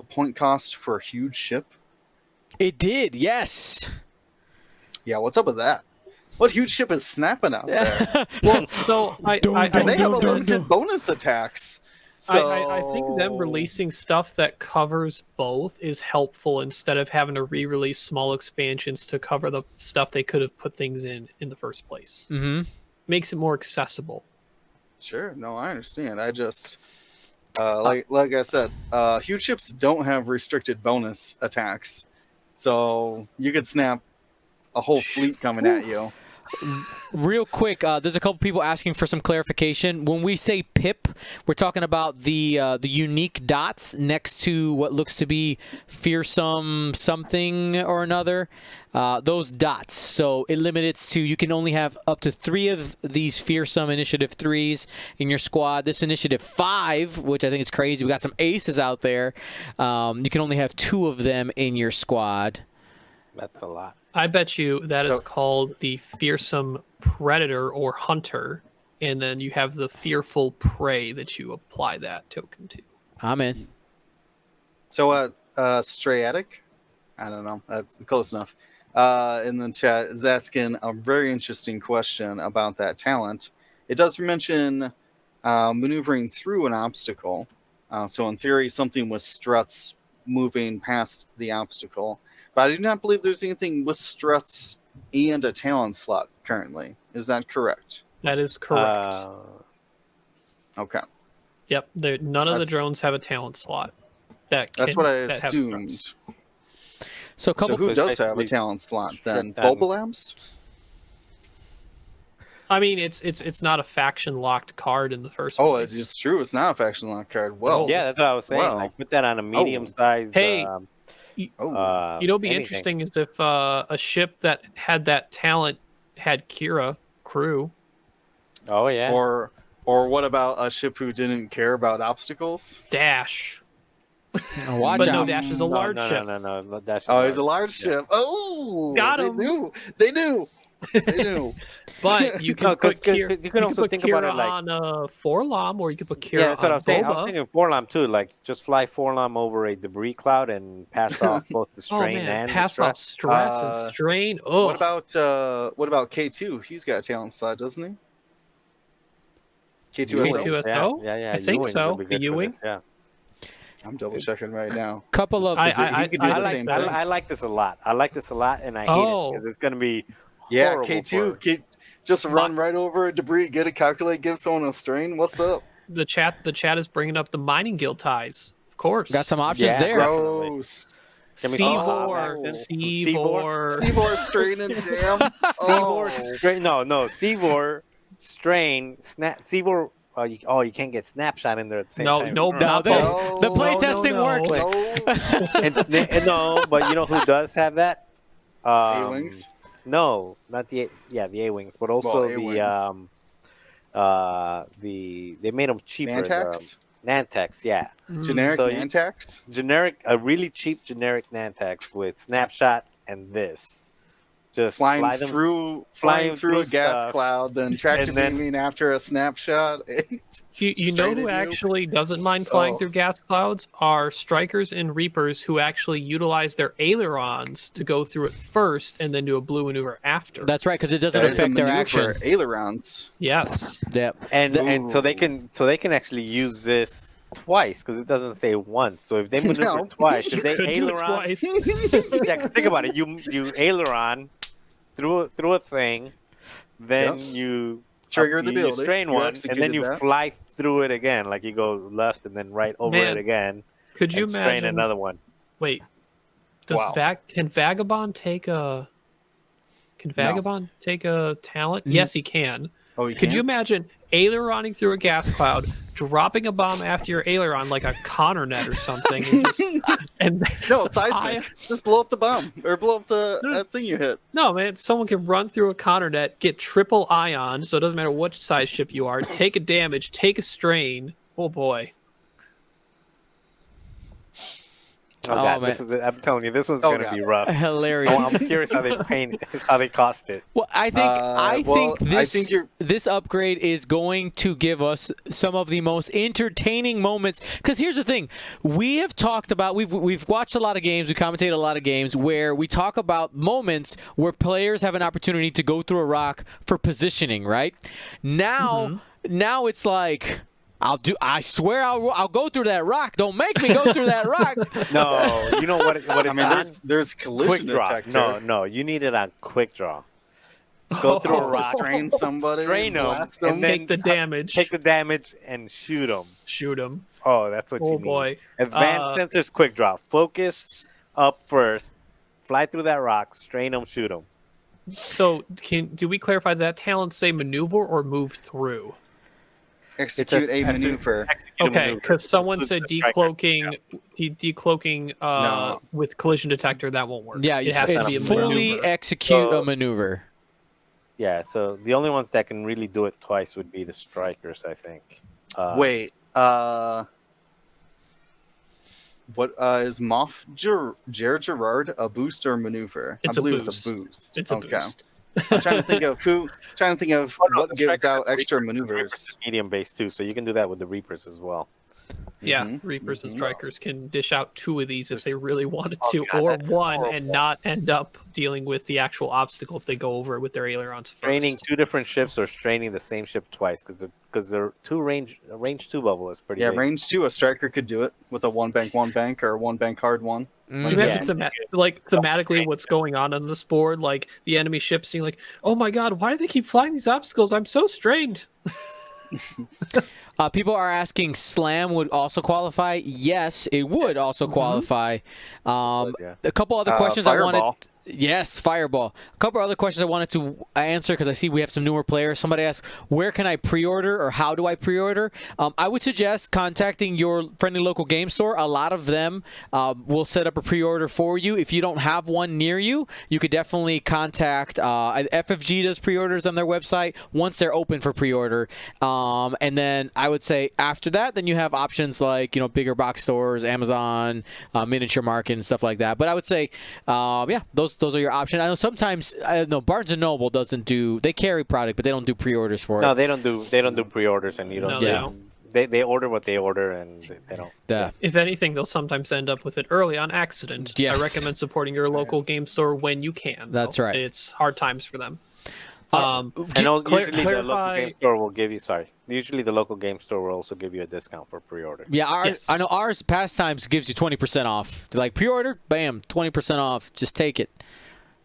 point cost for a huge ship? It did, yes. Yeah, what's up with that? What huge ship is snapping out there? Well, so I And they have think unlimited bonus attacks. So I think them releasing stuff that covers both is helpful instead of having to re-release small expansions to cover the stuff they could have put things in the first place. Mm-hmm. Makes it more accessible. Sure, no, I understand. I just like I said, huge ships don't have restricted bonus attacks, so you could snap a whole fleet coming at you. Real quick, there's a couple people asking for some clarification. When we say pip, we're talking about the unique dots next to what looks to be fearsome something or another. Those dots. So it limits to, you can only have up to 3 of these fearsome initiative 3s in your squad. This initiative 5, which I think is crazy. We got some aces out there. You can only have 2 of them in your squad. That's a lot. I bet you that is called the fearsome predator or hunter, and then you have the fearful prey that you apply that token to. I'm in. So, Strayatic, I don't know, that's close enough. In the chat is asking a very interesting question about that talent. It does mention maneuvering through an obstacle. So, in theory, something with struts moving past the obstacle. But I do not believe there's anything with struts and a talent slot currently. Is that correct? That is correct. Okay. Yep. None of the drones have a talent slot. That's what I assumed. So who does have a talent slot then? Bulbalabs? I mean, it's not a faction locked card in the first place. Oh, it's true. It's not a faction locked card. Well, yeah, that's what I was saying. Well. Like, put that on a medium sized. Hey. Be anything. interesting is if a ship that had that talent had Kira crew. Oh yeah. Or what about a ship who didn't care about obstacles? Dash. Watch but out. no, Dash is a large ship. No. Dash Oh, he's a large ship. Oh, got him. They knew. But you can put Kira. You can also think about it like on Forlom, or you could put Kira on I was Boba. thinking Forlom too. Like just fly Forlom over a debris cloud and pass off both the strain and pass the off stress and strain. Oh, what about K2? He's got a talent slot, doesn't he? K2SO? Yeah. I think so. The U-wing. Yeah. I'm double checking right now. Couple of I like this a lot. And I hate it because it's gonna be horrible K2. Just run right over a debris, get a calculate, give someone a strain. What's up? The chat is bringing up the mining guild ties. Of course, got some options there. Gross. Seavor strain and jam. Seavor strain. No. Seavor strain. Seavor. You can't get snapshot in there at the same time. The play testing worked. No, but you know who does have that? A-wings. No, not the A-wings, but also they made them cheaper. Nantex? Nantex, yeah. Generic Nantex? A really cheap generic Nantex with snapshot and this. Just flying through a gas cloud, then tractor beaming after a snapshot. You know who actually doesn't mind flying through gas clouds are strikers and reapers who actually utilize their ailerons to go through it first and then do a blue maneuver after. That's right, because it doesn't affect their action. Ailerons. Yes. Yep. And so they can actually use this twice because it doesn't say once. So if they maneuver twice, if they aileron, yeah, because think about it, you aileron through a thing, then you trigger the ability, you strain one, and then you fly through it again, like you go left and then right over it again. Could you strain imagine another one? Wait, can Vagabond take a? Can Vagabond take a talent? Yes, he can. Oh, he Could you imagine aileroning through a gas cloud, dropping a bomb after your aileron like a Connor net or something, and No, it's seismic. Just blow up the bomb or blow up the thing you hit. No, man, someone can run through a Connor net, get triple ion, so it doesn't matter what size ship you are, take a damage, take a strain. Oh boy. Oh god, I'm telling you, this one's gonna be rough. Hilarious. I'm curious how they cost it. Well, I think you're... this upgrade is going to give us some of the most entertaining moments. Because here's the thing, we have talked about, we've watched a lot of games, we commentated a lot of games where we talk about moments where players have an opportunity to go through a rock for positioning, right? Now it's like, I swear I'll go through that rock. Don't make me go through that rock. No, you know what? I mean, there's collision quick draw. detector. No, you need it on quick draw. Go through a rock, strain somebody, strain them, and then take the damage. Take the damage and shoot them. Shoot them. Oh, that's what you need. Oh boy. Advanced sensors, quick draw. Focus up first. Fly through that rock. Strain them. Shoot them. So, do we clarify that talent say maneuver or move through? Execute a maneuver. Okay, because someone said decloaking, with collision detector, that won't work. Yeah, it has to be a fully maneuver. execute a maneuver. Yeah, so the only ones that can really do it twice would be the strikers, I think. Wait, what is Moff Gerard a boost or a maneuver? It's I believe a it's a boost. It's a boost. I'm trying to think of what the gives strikers out have extra Reapers maneuvers. medium base too, so you can do that with the Reapers as well. Yeah, Reapers and Strikers can dish out 2 of these if they really wanted Oh, to, God, or that's 1 horrible. and not end up dealing with the actual obstacle if they go over it with their ailerons first. Straining 2 different ships or straining the same ship twice, because they're range 2 bubble is pretty. Yeah, big. range 2, a striker could do it with a 1 bank or a 1 bank hard 1. Do you have thematically what's going on this board? Like the enemy ships seeing like, oh my god, why do they keep flying these obstacles? I'm so strained. People are asking, Slam would also qualify. Yes, it would also qualify. A couple other questions I wanted. Yes, Fireball. A couple other questions I wanted to answer because I see we have some newer players. Somebody asked, where can I pre-order or how do I pre-order? I would suggest contacting your friendly local game store. A lot of them will set up a pre-order for you. If you don't have one near you, you could definitely contact FFG does pre-orders on their website once they're open for pre-order. And then I would say after that, then you have options like, bigger box stores, Amazon, Miniature Market, and stuff like that. But I would say, those are your options. I know sometimes Barnes and Noble doesn't do. They carry product, but they don't do pre-orders for it. No, they don't do pre-orders, and you don't. No, they order what they order, and they don't. Yeah. If anything, they'll sometimes end up with it early on accident. Yes. I recommend supporting your local game store when you can. That's right. It's hard times for them. Usually the local game store will give you. Usually the local game store will also give you a discount for pre-order. Yeah, I know ours Pastimes gives you 20% off. They're like, pre-order, bam, 20% off. Just take it.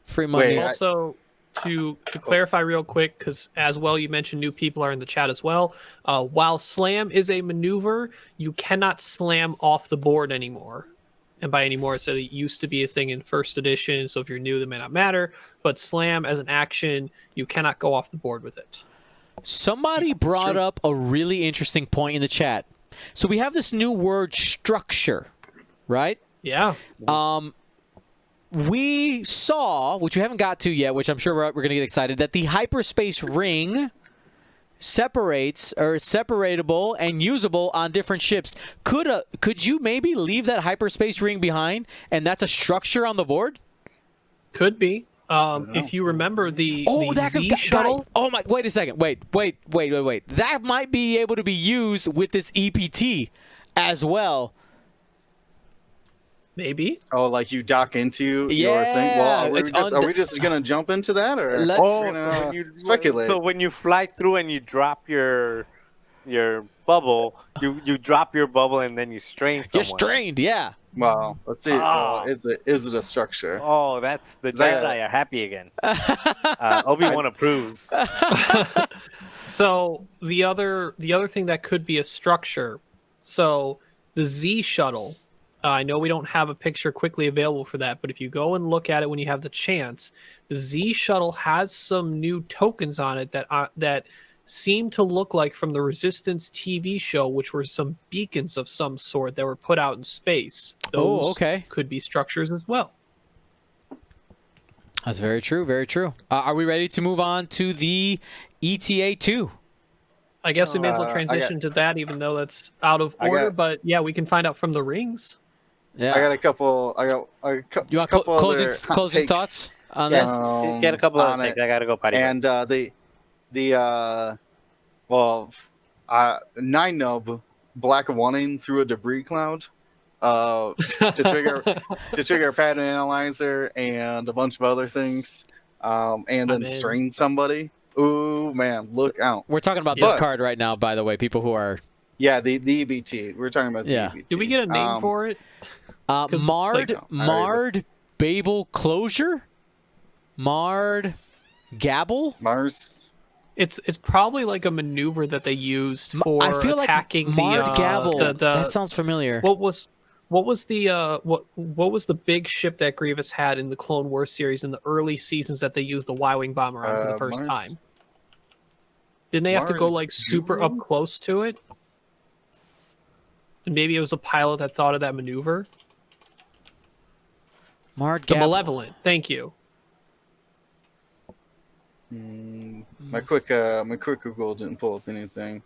Free money. Also, to clarify real quick, because as well you mentioned new people are in the chat as well. While slam is a maneuver, you cannot slam off the board anymore. And by anymore, so it used to be a thing in first edition, so if you're new, that may not matter. But slam as an action, you cannot go off the board with it. Somebody brought up a really interesting point in the chat. So we have this new word, structure, right? Yeah. We saw, which we haven't got to yet, which I'm sure we're going to get excited, that the hyperspace ring separates or is separatable and usable on different ships. Could you maybe leave that hyperspace ring behind and that's a structure on the board? Could be. If you remember the Z shuttle. Oh my! Wait a second. Wait. That might be able to be used with this EPT as well. Maybe. Oh, like you dock into your thing? Well, are we just going to jump into that? Or let's speculate. So when you fly through and you drop your bubble, you drop your bubble and then you strain someone. You're strained, yeah. Wow. Let's see. Is it a structure? Oh, that's the Jedi are happy again. Obi-Wan approves. So the other thing that could be a structure. So the Z shuttle. I know we don't have a picture quickly available for that, but if you go and look at it when you have the chance, the Z shuttle has some new tokens on it that seem to look like from the Resistance TV show, which were some beacons of some sort that were put out in space. Those okay. could be structures as well. That's very true. Very true. Are we ready to move on to the ETA 2? I guess we may as well transition to that, even though that's out of order. But yeah, we can find out from the rings. Yeah. I got a couple. You want couple closing thoughts on this? Yes, get a couple of things. I gotta go potty. And Nine Nub black oneing through a debris cloud to trigger a pattern analyzer and a bunch of other things, and then strain somebody. Ooh man, look out! We're talking about this card right now, by the way. People who are the EBT. We're talking about the EBT. Did we get a name for it? Marred Babel Closure? Marred Gabble? Mars. It's probably like a maneuver that they used for attacking like Marred Gabble. That sounds familiar. What was the big ship that Grievous had in the Clone Wars series in the early seasons that they used the Y-wing bomber on for the first time? Didn't they have to go like super up close to it? And maybe it was a pilot that thought of that maneuver. Marred The Gabble. Malevolent. Thank you. My quick Google didn't pull up anything.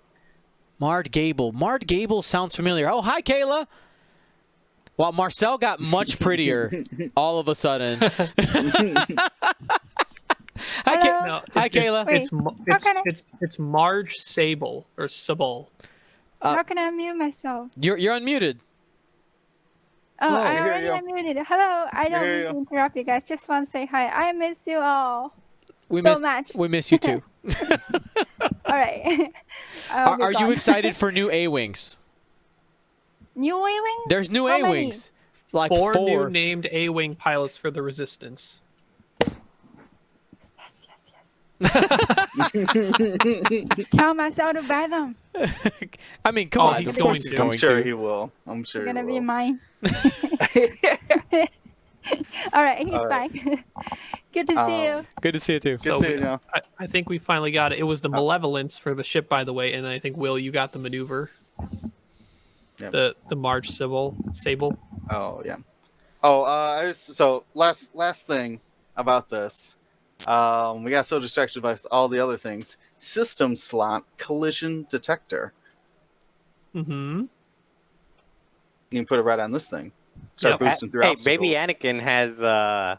Marred Gable. Marred Gable sounds familiar. Oh, hi, Kayla. Well, Marcel got much prettier all of a sudden. Hi, Kayla. Wait, it's Marge Sable or Sable. how can I mute myself? You're unmuted. Oh, I already unmuted. Hello, I don't mean to interrupt you guys. Just want to say hi. I miss you all much. We miss you too. All right. Are you excited for new A-Wings? New A-Wings? There's new How A-Wings. Like four new named A-Wing pilots for the Resistance. Tell myself to buy them. I mean, come on. He's Of course he's going I'm sure to. he will. I'm sure They're he gonna will. be mine. All right, he's fine. Good to see you. Good to see you too. Good to see you now. I think we finally got it. It was the Malevolence for the ship, by the way, and I think Will, you got the maneuver. Yep. The Marge Sable. Oh yeah. Oh, so last thing about this. We got so distracted by all the other things. System slot collision detector. Mm-hmm. You can put it right on this thing. Start boosting through Hey, obstacles. baby Anakin has. Baby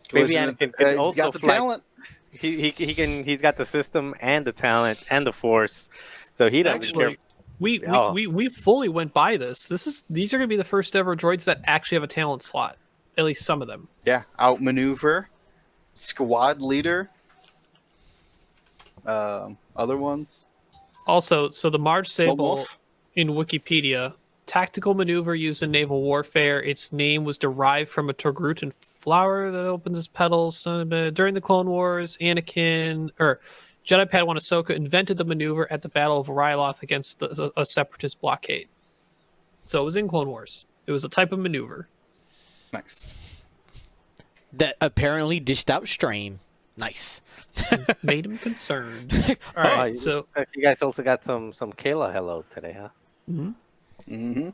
Collision- Anakin can he's also got the fly. talent. He can. He's got the system and the talent and the force, so he doesn't care. Actually, we fully went by this. These are going to be the first ever droids that actually have a talent slot. At least some of them. Yeah, outmaneuver, squad leader. Other ones. Also, so the Marge Sable Wolf. in Wikipedia, tactical maneuver used in naval warfare. Its name was derived from a Togrutan flower that opens its petals. During the Clone Wars, Jedi Padawan Ahsoka invented the maneuver at the Battle of Ryloth against a separatist blockade. So it was in Clone Wars. It was a type of maneuver. Nice. That apparently dished out strain. Nice. Made him concerned. All right, so you guys also got some Kayla hello today, huh? Mm-hmm.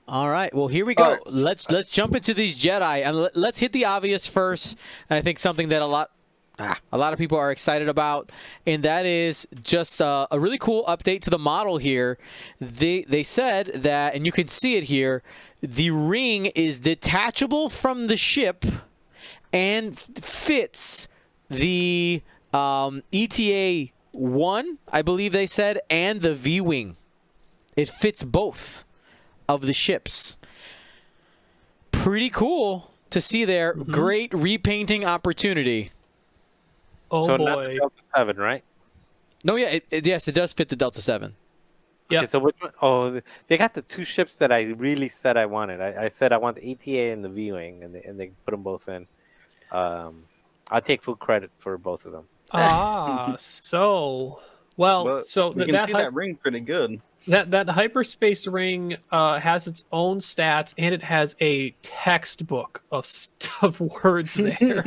All right. Well, here we go. All right. Let's jump into these Jedi and let's hit the obvious first. And I think something that a lot of people are excited about, and that is just a really cool update to the model here. They said that, and you can see it here, the ring is detachable from the ship and fits the ETA 1, I believe they said, and the V-Wing. It fits both of the ships. Pretty cool to see there. Great repainting opportunity. oh so not the boy. Delta 7, right? No, yeah, yes, it does fit the Delta 7. Yep. Okay, so which one? Oh, they got the two ships that I really said I wanted. I said I want the ETA and the V-Wing, and they put them both in. I'll take full credit for both of them. So well, But so you can see that ring pretty good. That hyperspace ring has its own stats, and it has a textbook of words there.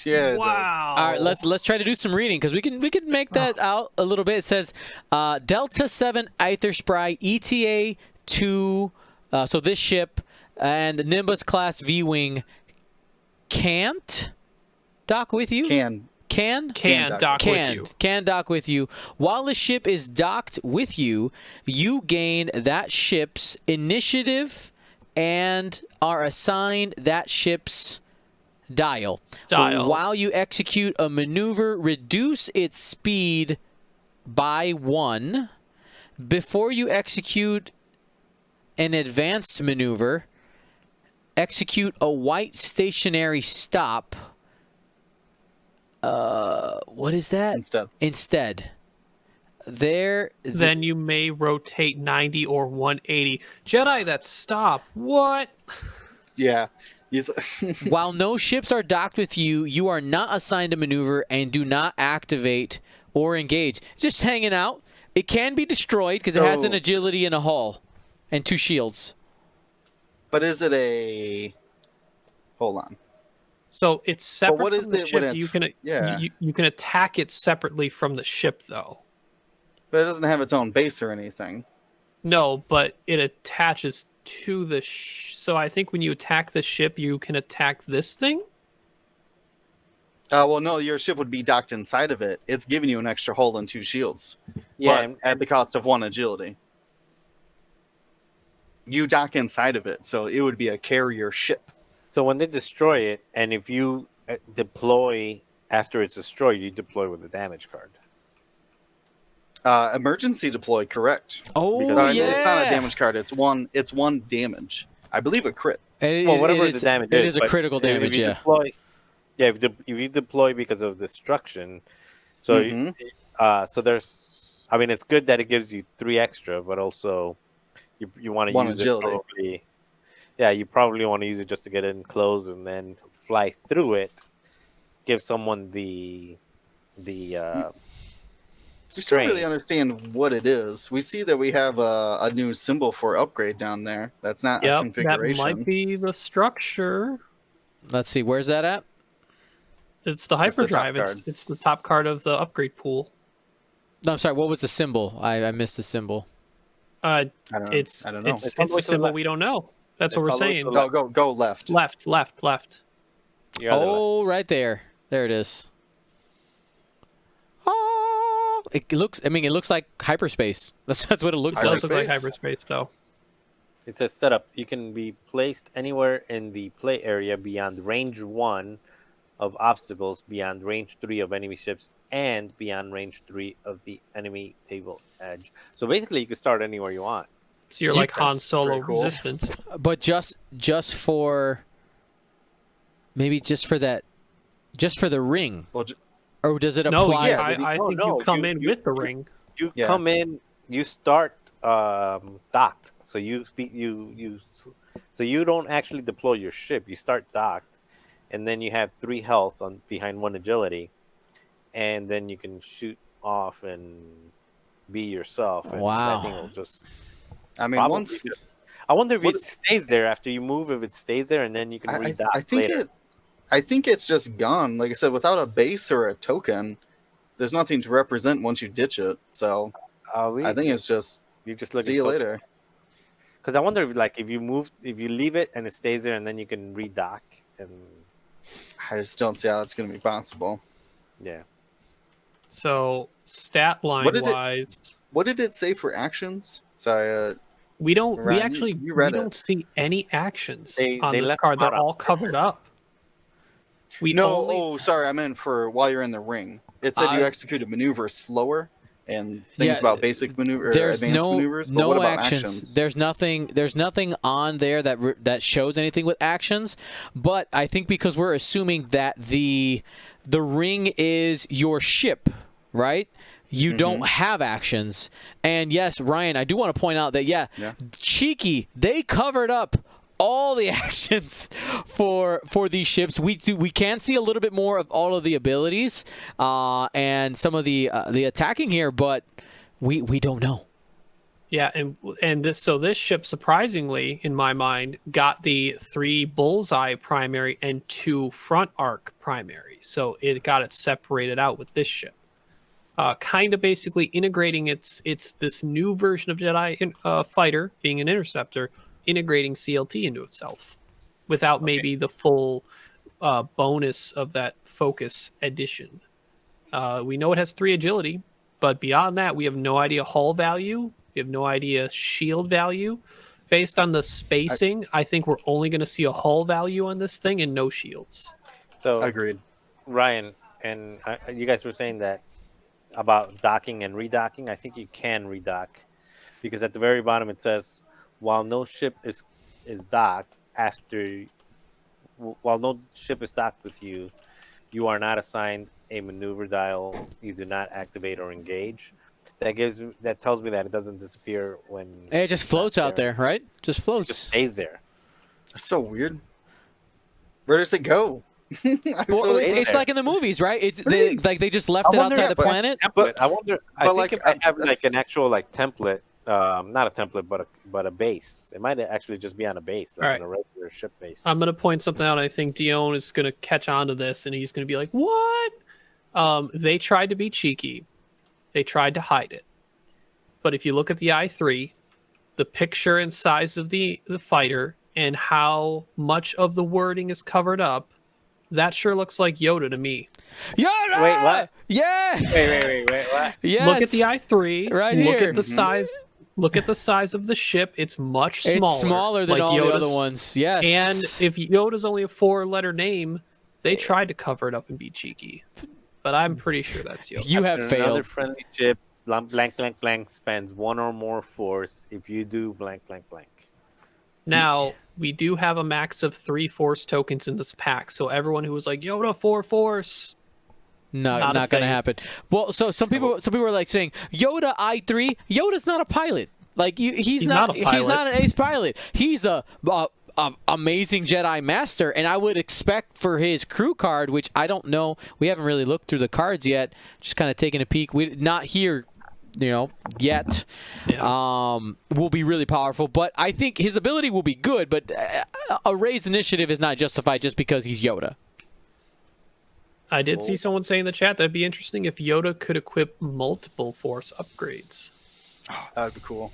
Yeah. Wow. All right, let's try to do some reading because we can make that out a little bit. It says Delta 7 Aether Spry ETA 2. So this ship and the Nimbus class V-wing can't dock with you. Can dock with you. While the ship is docked with you, you gain that ship's initiative and are assigned that ship's dial. While you execute a maneuver, reduce its speed by 1. Before you execute an advanced maneuver, execute a white stationary stop. What is that? Instead. Then you may rotate 90 or 180. Jedi that stop. What? Yeah. While no ships are docked with you, you are not assigned a maneuver and do not activate or engage. It's just hanging out. It can be destroyed because it has an agility and a hull and 2 shields. But is it a... Hold on. So it's separate from the ship. You can attack it separately from the ship, though. But it doesn't have its own base or anything. No, but it attaches to the... So I think when you attack the ship, you can attack this thing? Well, no, your ship would be docked inside of it. It's giving you an extra hull and 2 shields. Yeah, but at the cost of 1 agility. You dock inside of it, so it would be a carrier ship. So when they destroy it, and if you deploy after it's destroyed, you deploy with a damage card. Emergency deploy, correct? Oh, yeah. It's not a damage card. It's one damage. I believe a crit. Whatever the damage is. It is a critical damage, yeah. If you deploy because of destruction, so so there's... I mean, it's good that it gives you 3 extra, but also you want to use agility. It probably... Yeah, you probably want to use it just to get in close and then fly through it. Give someone the we still really understand what it is. We see that we have a new symbol for upgrade down there. That's not a configuration. That might be the structure. Let's see, where's that at? It's the hyperdrive. It's the top card of the upgrade pool. No, I'm sorry. What was the symbol? I missed the symbol. I don't know. It's a symbol we don't know. That's what we're saying. Go left. Left. Oh, right there. There it is. Oh, it looks like hyperspace. That's what it looks like. It does look like hyperspace, though. It says setup. You can be placed anywhere in the play area beyond range 1 of obstacles, beyond range 3 of enemy ships, and beyond range 3 of the enemy table edge. So basically, you can start anywhere you want. So you're like Han Solo resistance. But just for that, just for the ring. Well, or does it apply? No, I think you come in with the ring. You come in. You start docked. So you don't actually deploy your ship. You start docked, and then you have 3 health behind 1 agility, and then you can shoot off and be yourself. And wow. That thing will just... I mean, I wonder if it stays there after you move. If it stays there, and then you can redock later. I think it's just gone. Like I said, without a base or a token, there's nothing to represent once you ditch it. So I think it's just see you later. Because I wonder if you leave it and it stays there, and then you can redock. And I just don't see how that's going to be possible. Yeah. So stat line wise, what did it say for actions? Sorry. We don't. Ryan, we don't see any actions on the card. They're all covered up. Sorry. I meant for while you're in the ring. It said you execute a maneuver slower and things about basic maneuver. There's advanced maneuvers. But what about actions? There's nothing on there that shows anything with actions. But I think because we're assuming that the ring is your ship, right? You don't have actions. And yes, Ryan, I do want to point out that, Cheeky, they covered up all the actions for these ships. We can see a little bit more of all of the abilities and some of the attacking here, but we don't know. Yeah, and this ship, surprisingly, in my mind, got the 3 bullseye primary and 2 front arc primary. So it got it separated out with this ship. Kind of basically integrating it's this new version of Jedi fighter, being an interceptor, integrating CLT into itself without maybe the full bonus of that focus edition. We know it has 3 agility, but beyond that, we have no idea hull value. We have no idea shield value. Based on the spacing, I think we're only going to see a hull value on this thing and no shields. So agreed. Ryan, and you guys were saying that about docking and redocking. I think you can redock because at the very bottom it says, while no ship is docked while no ship is docked with you, you are not assigned a maneuver dial. You do not activate or engage. That tells me that it doesn't disappear when it just floats out there, right? Just floats. It just stays there. That's so weird. Where does it go? It's like in the movies, right? They just left it outside the planet. But I wonder. I think if I have like an actual template, not a template, but a base. It might actually just be on a base, like on a regular ship base. I'm gonna point something out. I think Dion is gonna catch on to this, and he's gonna be like, "What?" They tried to be cheeky. They tried to hide it. But if you look at the I-3, the picture and size of the fighter and how much of the wording is covered up, that sure looks like Yoda to me. Yoda! Wait, what? Yeah! Wait, what? Yes. Look at the I-3. Right look here. At the size. Look at the size of the ship. It's much smaller. It's smaller than all the other ones. Yes. And if Yoda's only a 4-letter name, they tried to cover it up and be cheeky. But I'm pretty sure that's Yoda. You have failed. Another friendly ship, blank, blank, blank, spends 1 or more force if you do blank, blank, blank. Now, we do have a max of 3 force tokens in this pack, so everyone who was like, Yoda 4 force... not going to happen. Well, so some people are like saying, Yoda I3, Yoda's not a pilot. Like, he's not an ace pilot. He's a amazing Jedi Master, and I would expect for his crew card, which I don't know, we haven't really looked through the cards yet, just kind of taking a peek. We not here, yet. Yeah. Will be really powerful, but I think his ability will be good. But a raised initiative is not justified just because he's Yoda. I did see someone say in the chat that'd be interesting if Yoda could equip multiple force upgrades. Oh, that would be cool.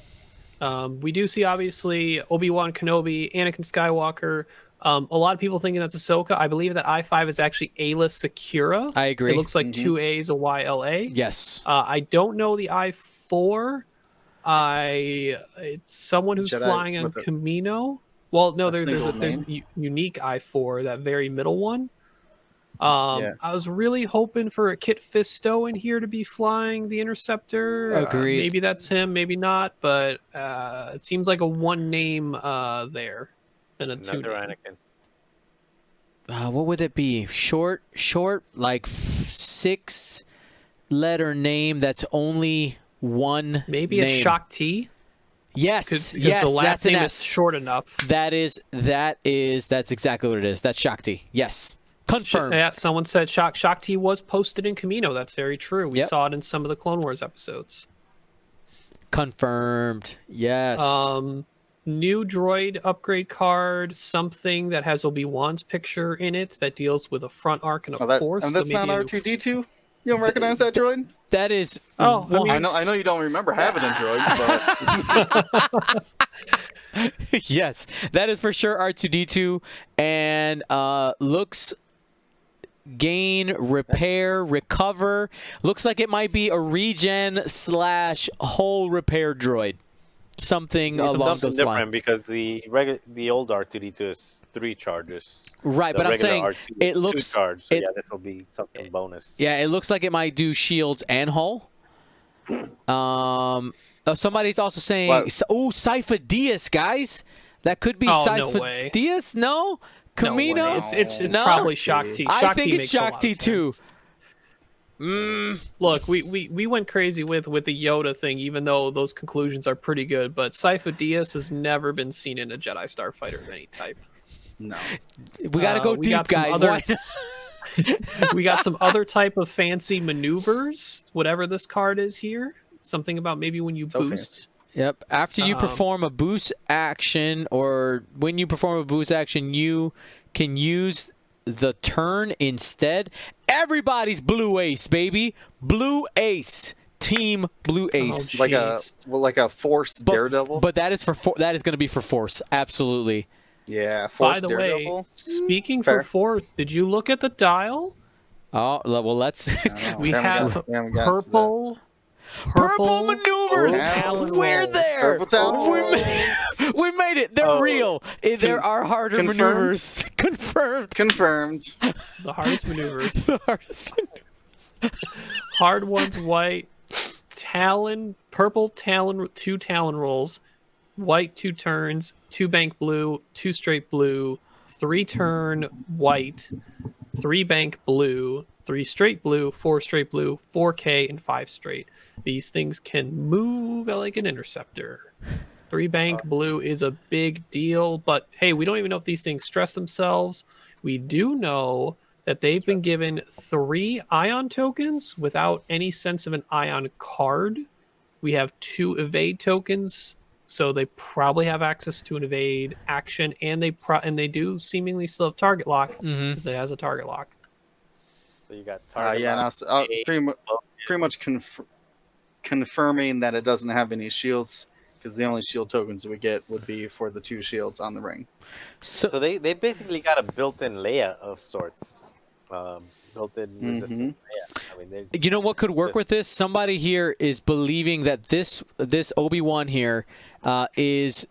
We do see, obviously, Obi-Wan Kenobi, Anakin Skywalker. A lot of people thinking that's Ahsoka. I believe that I-5 is actually Ayla Secura. I agree. It looks like 2 A's, a YLA. Yes. I don't know the I-4. It's someone who's Jedi flying on Camino. Well, no, there's unique I-4, that very middle one. I was really hoping for a Kit Fisto in here to be flying the Interceptor. Agreed. Maybe that's him, maybe not, but it seems like a 1 name there and a 2 name. Anakin. What would it be? Short, like 6-letter name that's only 1 Maybe name. It's Shak T? Yes, because the last name is short enough. That's exactly what it is. That's Shak T. Yes. Confirmed. Yeah, someone said Shak T was posted in Camino. That's very true. We saw it in some of the Clone Wars episodes. Confirmed. Yes. New droid upgrade card, something that has Obi-Wan's picture in it that deals with a front arc and a force. And that's not R2-D2? You don't recognize that droid? That is... I know you don't remember having a droid, but... Yes, that is for sure R2-D2, and looks... Gain, repair, recover. Looks like it might be a regen / whole repair droid. Something along those lines. Because the old R2-D2 is 3 charges. Right, but I'm saying R2 it looks... 2 charge, so this will be something bonus. Yeah, it looks like it might do shields and hull. Somebody's also saying, Sypha Diaz, guys. That could be Sypha Diaz? No? Camino? No, it's probably Shak T. I think it's Shak T too. Look, we went crazy with the Yoda thing, even though those conclusions are pretty good. But Sypha Diaz has never been seen in a Jedi Starfighter of any type. No, we got to go deep, guys. We got some other type of fancy maneuvers. Whatever this card is here, something about maybe when you boost. Yep. After you perform a boost action, or when you perform a boost action, you can use the turn instead. Everybody's blue ace, baby. Blue ace. Team blue ace. Oh, like a force daredevil. But that is that is going to be for force. Absolutely. Yeah, force By the daredevil. way, speaking Fair. for force, did you look at the dial? Oh, well, let's. We have purple maneuvers. We're there. We made it. They're real. There are harder maneuvers. Confirmed. The hardest maneuvers. The hardest maneuvers. Hard ones, white. Talon, purple Talon, 2 Talon rolls. White, 2 turns. 2 bank blue. 2 straight blue. 3 turn white. 3 bank blue. 3 straight blue. 4 straight blue. 4K and 5 straight. These things can move like an interceptor. 3 bank blue is a big deal, but hey, we don't even know if these things stress themselves. We do know that they've been given 3 ion tokens without any sense of an ion card. We have 2 evade tokens, so they probably have access to an evade action, and they do seemingly still have target lock because it has a target lock. So you got target lock. Pretty much confirming that it doesn't have any shields, because the only shield tokens we get would be for the 2 shields on the ring. So they basically got a built-in Leia of sorts. Built-in resistant Leia. I mean, you know what could work with this? Somebody here is believing that this Obi-Wan here is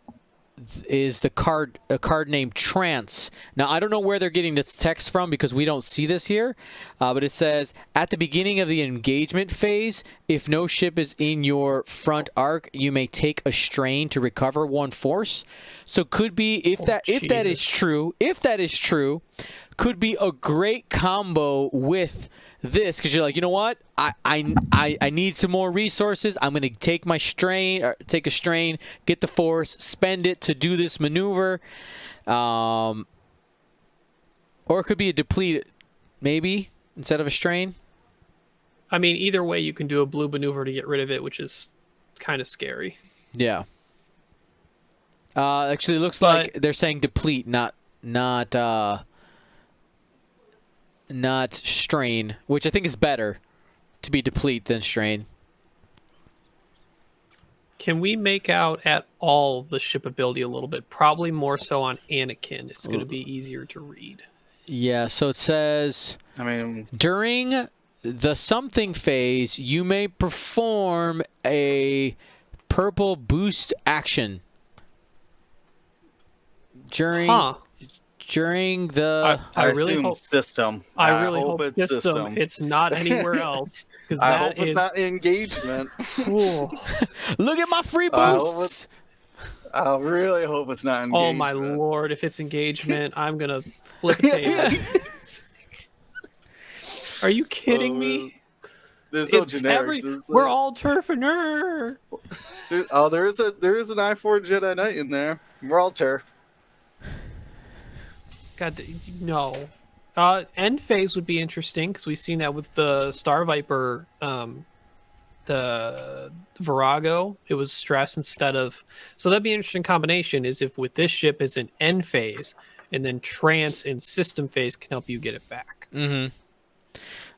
a card named Trance. Now, I don't know where they're getting this text from because we don't see this here, but it says, at the beginning of the engagement phase, if no ship is in your front arc, you may take a strain to recover 1 force. So could be, if that is true, could be a great combo with this, because you're like, you know what, I need some more resources. I'm gonna take my strain, or take a strain, get the force, spend it to do this maneuver, or it could be a deplete, maybe, instead of a strain. I mean, either way, you can do a blue maneuver to get rid of it, which is kind of scary. Yeah. Actually, it looks like they're saying deplete, not strain, which I think is better to be deplete than strain. Can we make out at all the ship ability a little bit? Probably more so on Anakin. It's going to be easier to read. Yeah, so it says, during the something phase, you may perform a purple boost action. During the I really hope system. I really hope it's system. It's not anywhere else. I hope it's not engagement. Look at my free boosts. I really hope it's not engagement. Oh my lord! If it's engagement, I'm gonna flip a table. Are you kidding me? There's no generics. We're all turf and nerd. There is an I4 Jedi Knight in there. We're all turf. God, no. End phase would be interesting because we've seen that with the Star Viper, the Virago. It was stress instead of. So that'd be an interesting combination. Is if with this ship is an end phase, and then trance and system phase can help you get it back. Mm-hmm.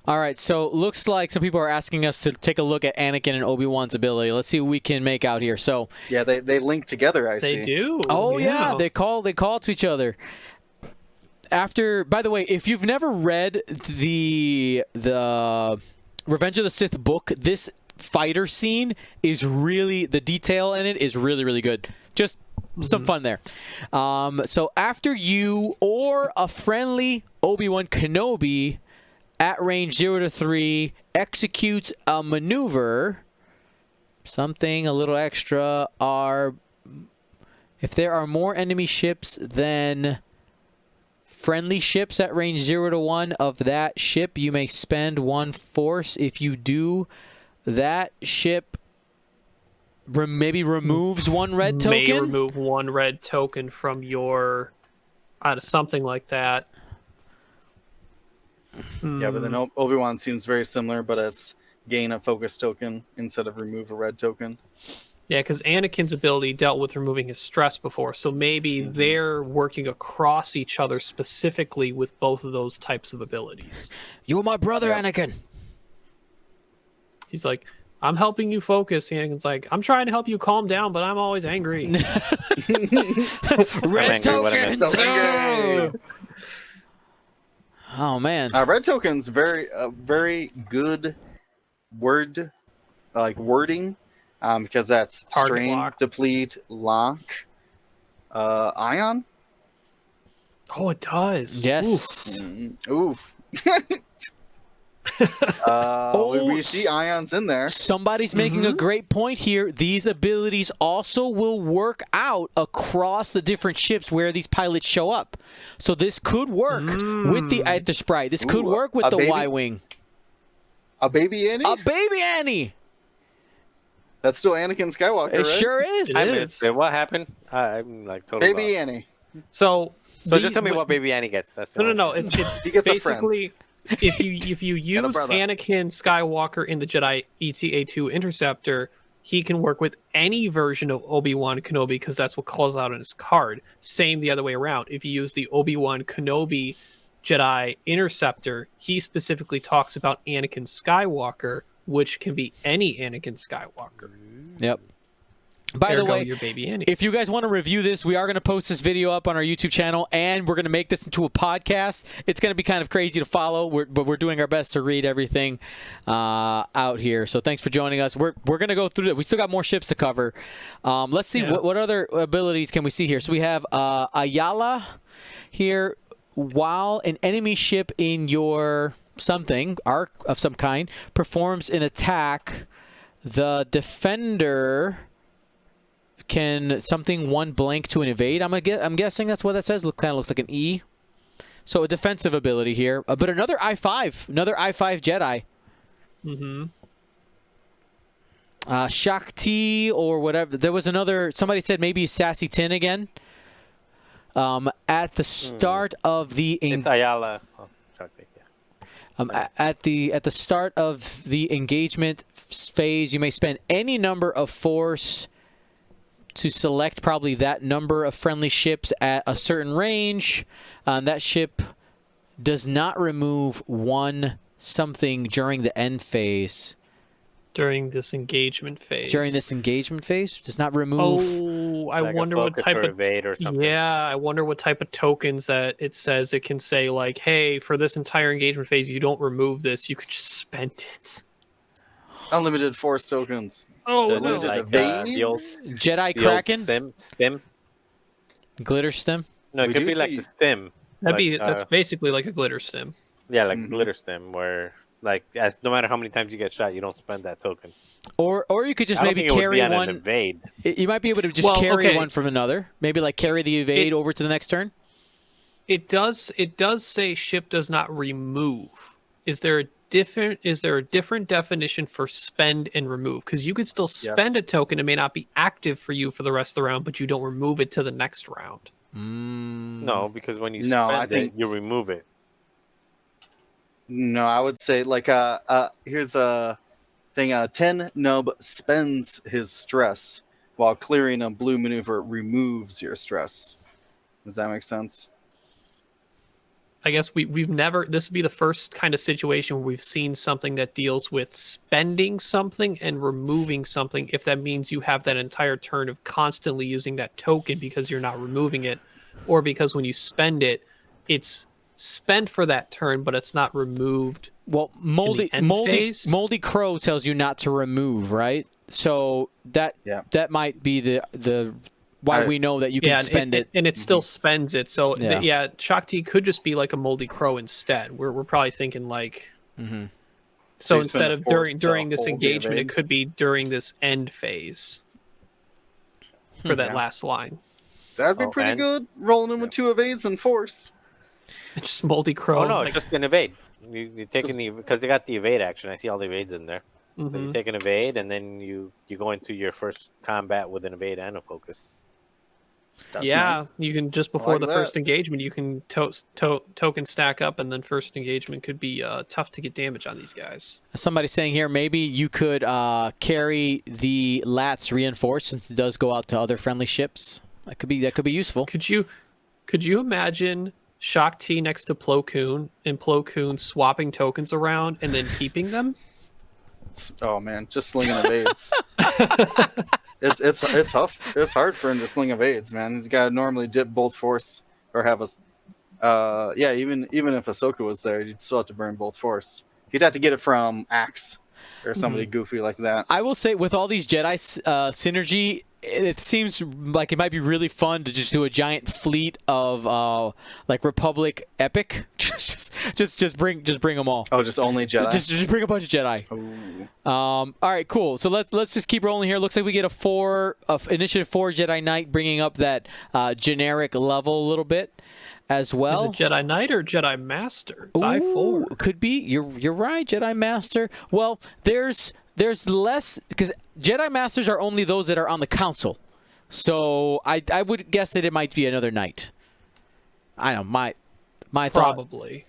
All right, so looks like some people are asking us to take a look at Anakin and Obi-Wan's ability. Let's see what we can make out here. So yeah, they link together. I see. They do. Oh yeah, they call to each other. After, by the way, if you've never read the Revenge of the Sith book, this fighter scene is really, the detail in it is really, really good. Just some fun there. So after you or a friendly Obi-Wan Kenobi at range 0 to 3 executes a maneuver, something a little extra, if there are more enemy ships than friendly ships at range 0 to 1 of that ship, you may spend 1 force. If you do, that ship maybe removes 1 red token. May remove 1 red token from your, out of something like that. Yeah, but then Obi-Wan seems very similar, but it's gain a focus token instead of remove a red token. Yeah, because Anakin's ability dealt with removing his stress before, so maybe they're working across each other specifically with both of those types of abilities. You're my brother, Anakin. He's like, I'm helping you focus. Anakin's like, I'm trying to help you calm down, but I'm always angry. Red tokens. Oh man. Red tokens very good wording, because that's Target strain, lock. deplete, lock, ion. Oh, it does. Yes. Oof. We see ions in there. Somebody's making a great point here. These abilities also will work out across the different ships where these pilots show up. So this could work with the Sprite. This could work with the Y-Wing. A baby Annie? A baby Annie! That's still Anakin Skywalker, It right? sure is. It is. What happened? I'm like totally Baby lost. Annie. So just tell me what Baby Annie gets. That's the No. only thing. It's He gets basically if you use brother. Anakin Skywalker in the Jedi ETA-2 Interceptor, he can work with any version of Obi-Wan Kenobi because that's what calls out on his card. Same the other way around. If you use the Obi-Wan Kenobi Jedi Interceptor, he specifically talks about Anakin Skywalker, which can be any Anakin Skywalker. Yep. By the way, your baby Annie. if you guys want to review this, we are going to post this video up on our YouTube channel, and we're going to make this into a podcast. It's going to be kind of crazy to follow, but we're doing our best to read everything out here. So thanks for joining us. We're going to go through it. We still got more ships to cover. Let's see, what other abilities can we see here? So we have Ayala here. While an enemy ship in your arc of some kind performs an attack, the defender can one blank to an evade. I'm guessing that's what that says. Kind of looks like an E. So a defensive ability here, but another I-5 Jedi. Shakti or whatever. There was another. Somebody said maybe Sassy Tin again. At the start of the it's Ayala. Oh, Shakti, yeah. At the start of the engagement phase, you may spend any number of force to select probably that number of friendly ships at a certain range. That ship does not remove one something during the end phase. During this engagement phase. Does not remove. Oh, I Like wonder what type of evade or something. Yeah, I wonder what type of tokens that it says. It can say like, "Hey, for this entire engagement phase, you don't remove this. You could just spend it." Unlimited force tokens. Oh, Limited no. Like the old Jedi the Kraken, old stim. glitter stem. No, it We could do be like see- the stim. That's basically like a glitter stim. Yeah, like glitter stim, where no matter how many times you get shot, you don't spend that token. Or you could just I don't maybe think it would carry be on one. an evade. You might be able to just carry one from another. Maybe like carry the evade over to the next turn. It does say ship does not remove. Is there a different definition for spend and remove? Because you could still spend a token. It may not be active for you for the rest of the round, but you don't remove it to the next round. No, because when you spend it, you remove it. No, I would say like here's a thing. 10 nub spends his stress, while clearing a blue maneuver removes your stress. Does that make sense? I guess we've never. This would be the first kind of situation where we've seen something that deals with spending something and removing something. If that means you have that entire turn of constantly using that token because you're not removing it, or because when you spend it, it's spent for that turn, but it's not removed. Well, Moldy Crow tells you not to remove, right? So that might be the why we know that you can spend it. And it still spends it. So Shakti could just be like a Moldy Crow instead. We're probably thinking like so instead of during this engagement, it could be during this end phase for that last line. That'd be pretty good. Rolling in with 2 evades and force. It's just Moldy Crow. Oh no, just an evade. You're taking because they got the evade action. I see all the evades in there. So you take an evade, and then you go into your first combat with an evade and a focus. That's yeah, nice. you can just before the that. first engagement, you can token stack up, and then first engagement could be tough to get damage on these guys. Somebody's saying here maybe you could carry the Lats reinforced since it does go out to other friendly ships. That could be useful. Could you imagine Shock T next to Plo Koon and Plo Koon swapping tokens around and then keeping them? Oh man, just slinging evades. It's tough. It's hard for him to sling evades, man. He's got to normally dip both force or have a even if Ahsoka was there, you'd still have to burn both force. He'd have to get it from Axe or somebody goofy like that. I will say with all these Jedi synergy, it seems like it might be really fun to just do a giant fleet of like Republic Epic. just bring them all. Oh, just only Jedi. Just bring a bunch of Jedi. Ooh. All right, cool. So let's just keep rolling here. Looks like we get a Initiative 4 Jedi Knight, bringing up that generic level a little bit as well. Is it Jedi Knight or Jedi Master? It's I4. Could be. You're right, Jedi Master. Well, there's less because Jedi Masters are only those that are on the council. So I would guess that it might be another knight. I don't know, my thought. Probably.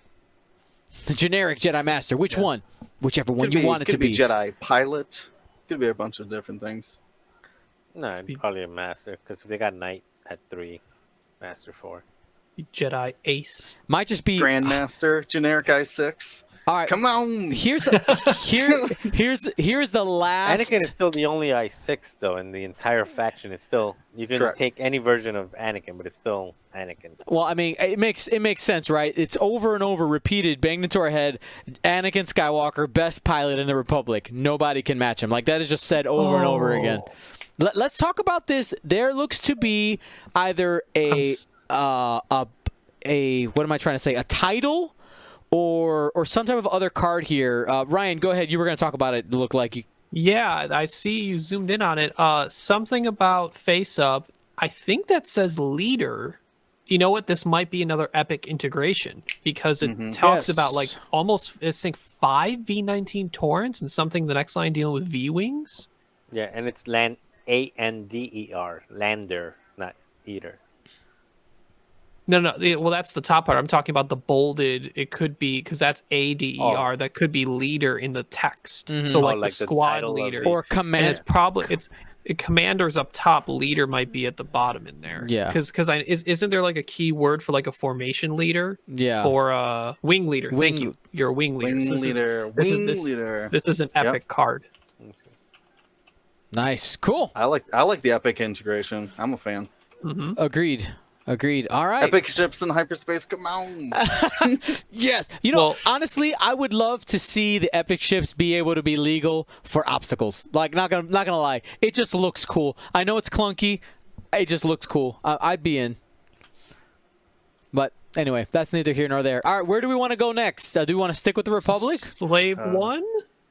The generic Jedi Master. Which one? Whichever one you want it to be. Could be Jedi Pilot. Could be a bunch of different things. No, it'd probably a Master, because if they got Knight at 3, Master 4. Jedi Ace. Might just be Grandmaster, generic I6. All right, come on. Here's the last. Anakin is still the only I6 though in the entire faction. It's still you can take any version of Anakin, but it's still Anakin. Well, I mean, it makes sense, right? It's over and over repeated, banged into our head. Anakin Skywalker, best pilot in the Republic. Nobody can match him. Like that is just said over and over again. Let's talk about this. There looks to be either a what am I trying to say? A title. Or some type of other card here. Ryan, go ahead. You were going to talk about it. It looked like you. Yeah, I see you zoomed in on it. Something about Face Up. I think that says Leader. You know what? This might be another epic integration because it talks about like almost I think 5 V19 Torrents and something the next line dealing with V-Wings. Yeah, and it's Lander, Lander, not Eater. No. Well, that's the top part. I'm talking about the bolded. It could be because that's ADER. That could be leader in the text. So like the squad leader or command. And it's probably commander's up top. Leader might be at the bottom in there. Yeah. Because isn't there like a key word for like a formation leader? Yeah. For wing leader. Thank you. You're a wing leader. This is an epic card. Nice. Cool. I like the epic integration. I'm a fan. Agreed. All right. Epic ships in hyperspace. Come on. Yes. You know, honestly, I would love to see the epic ships be able to be legal for obstacles. Like, not gonna lie, it just looks cool. I know it's clunky. It just looks cool. I'd be in. But anyway, that's neither here nor there. All right, where do we want to go next? Do we want to stick with the Republic? Slave 1?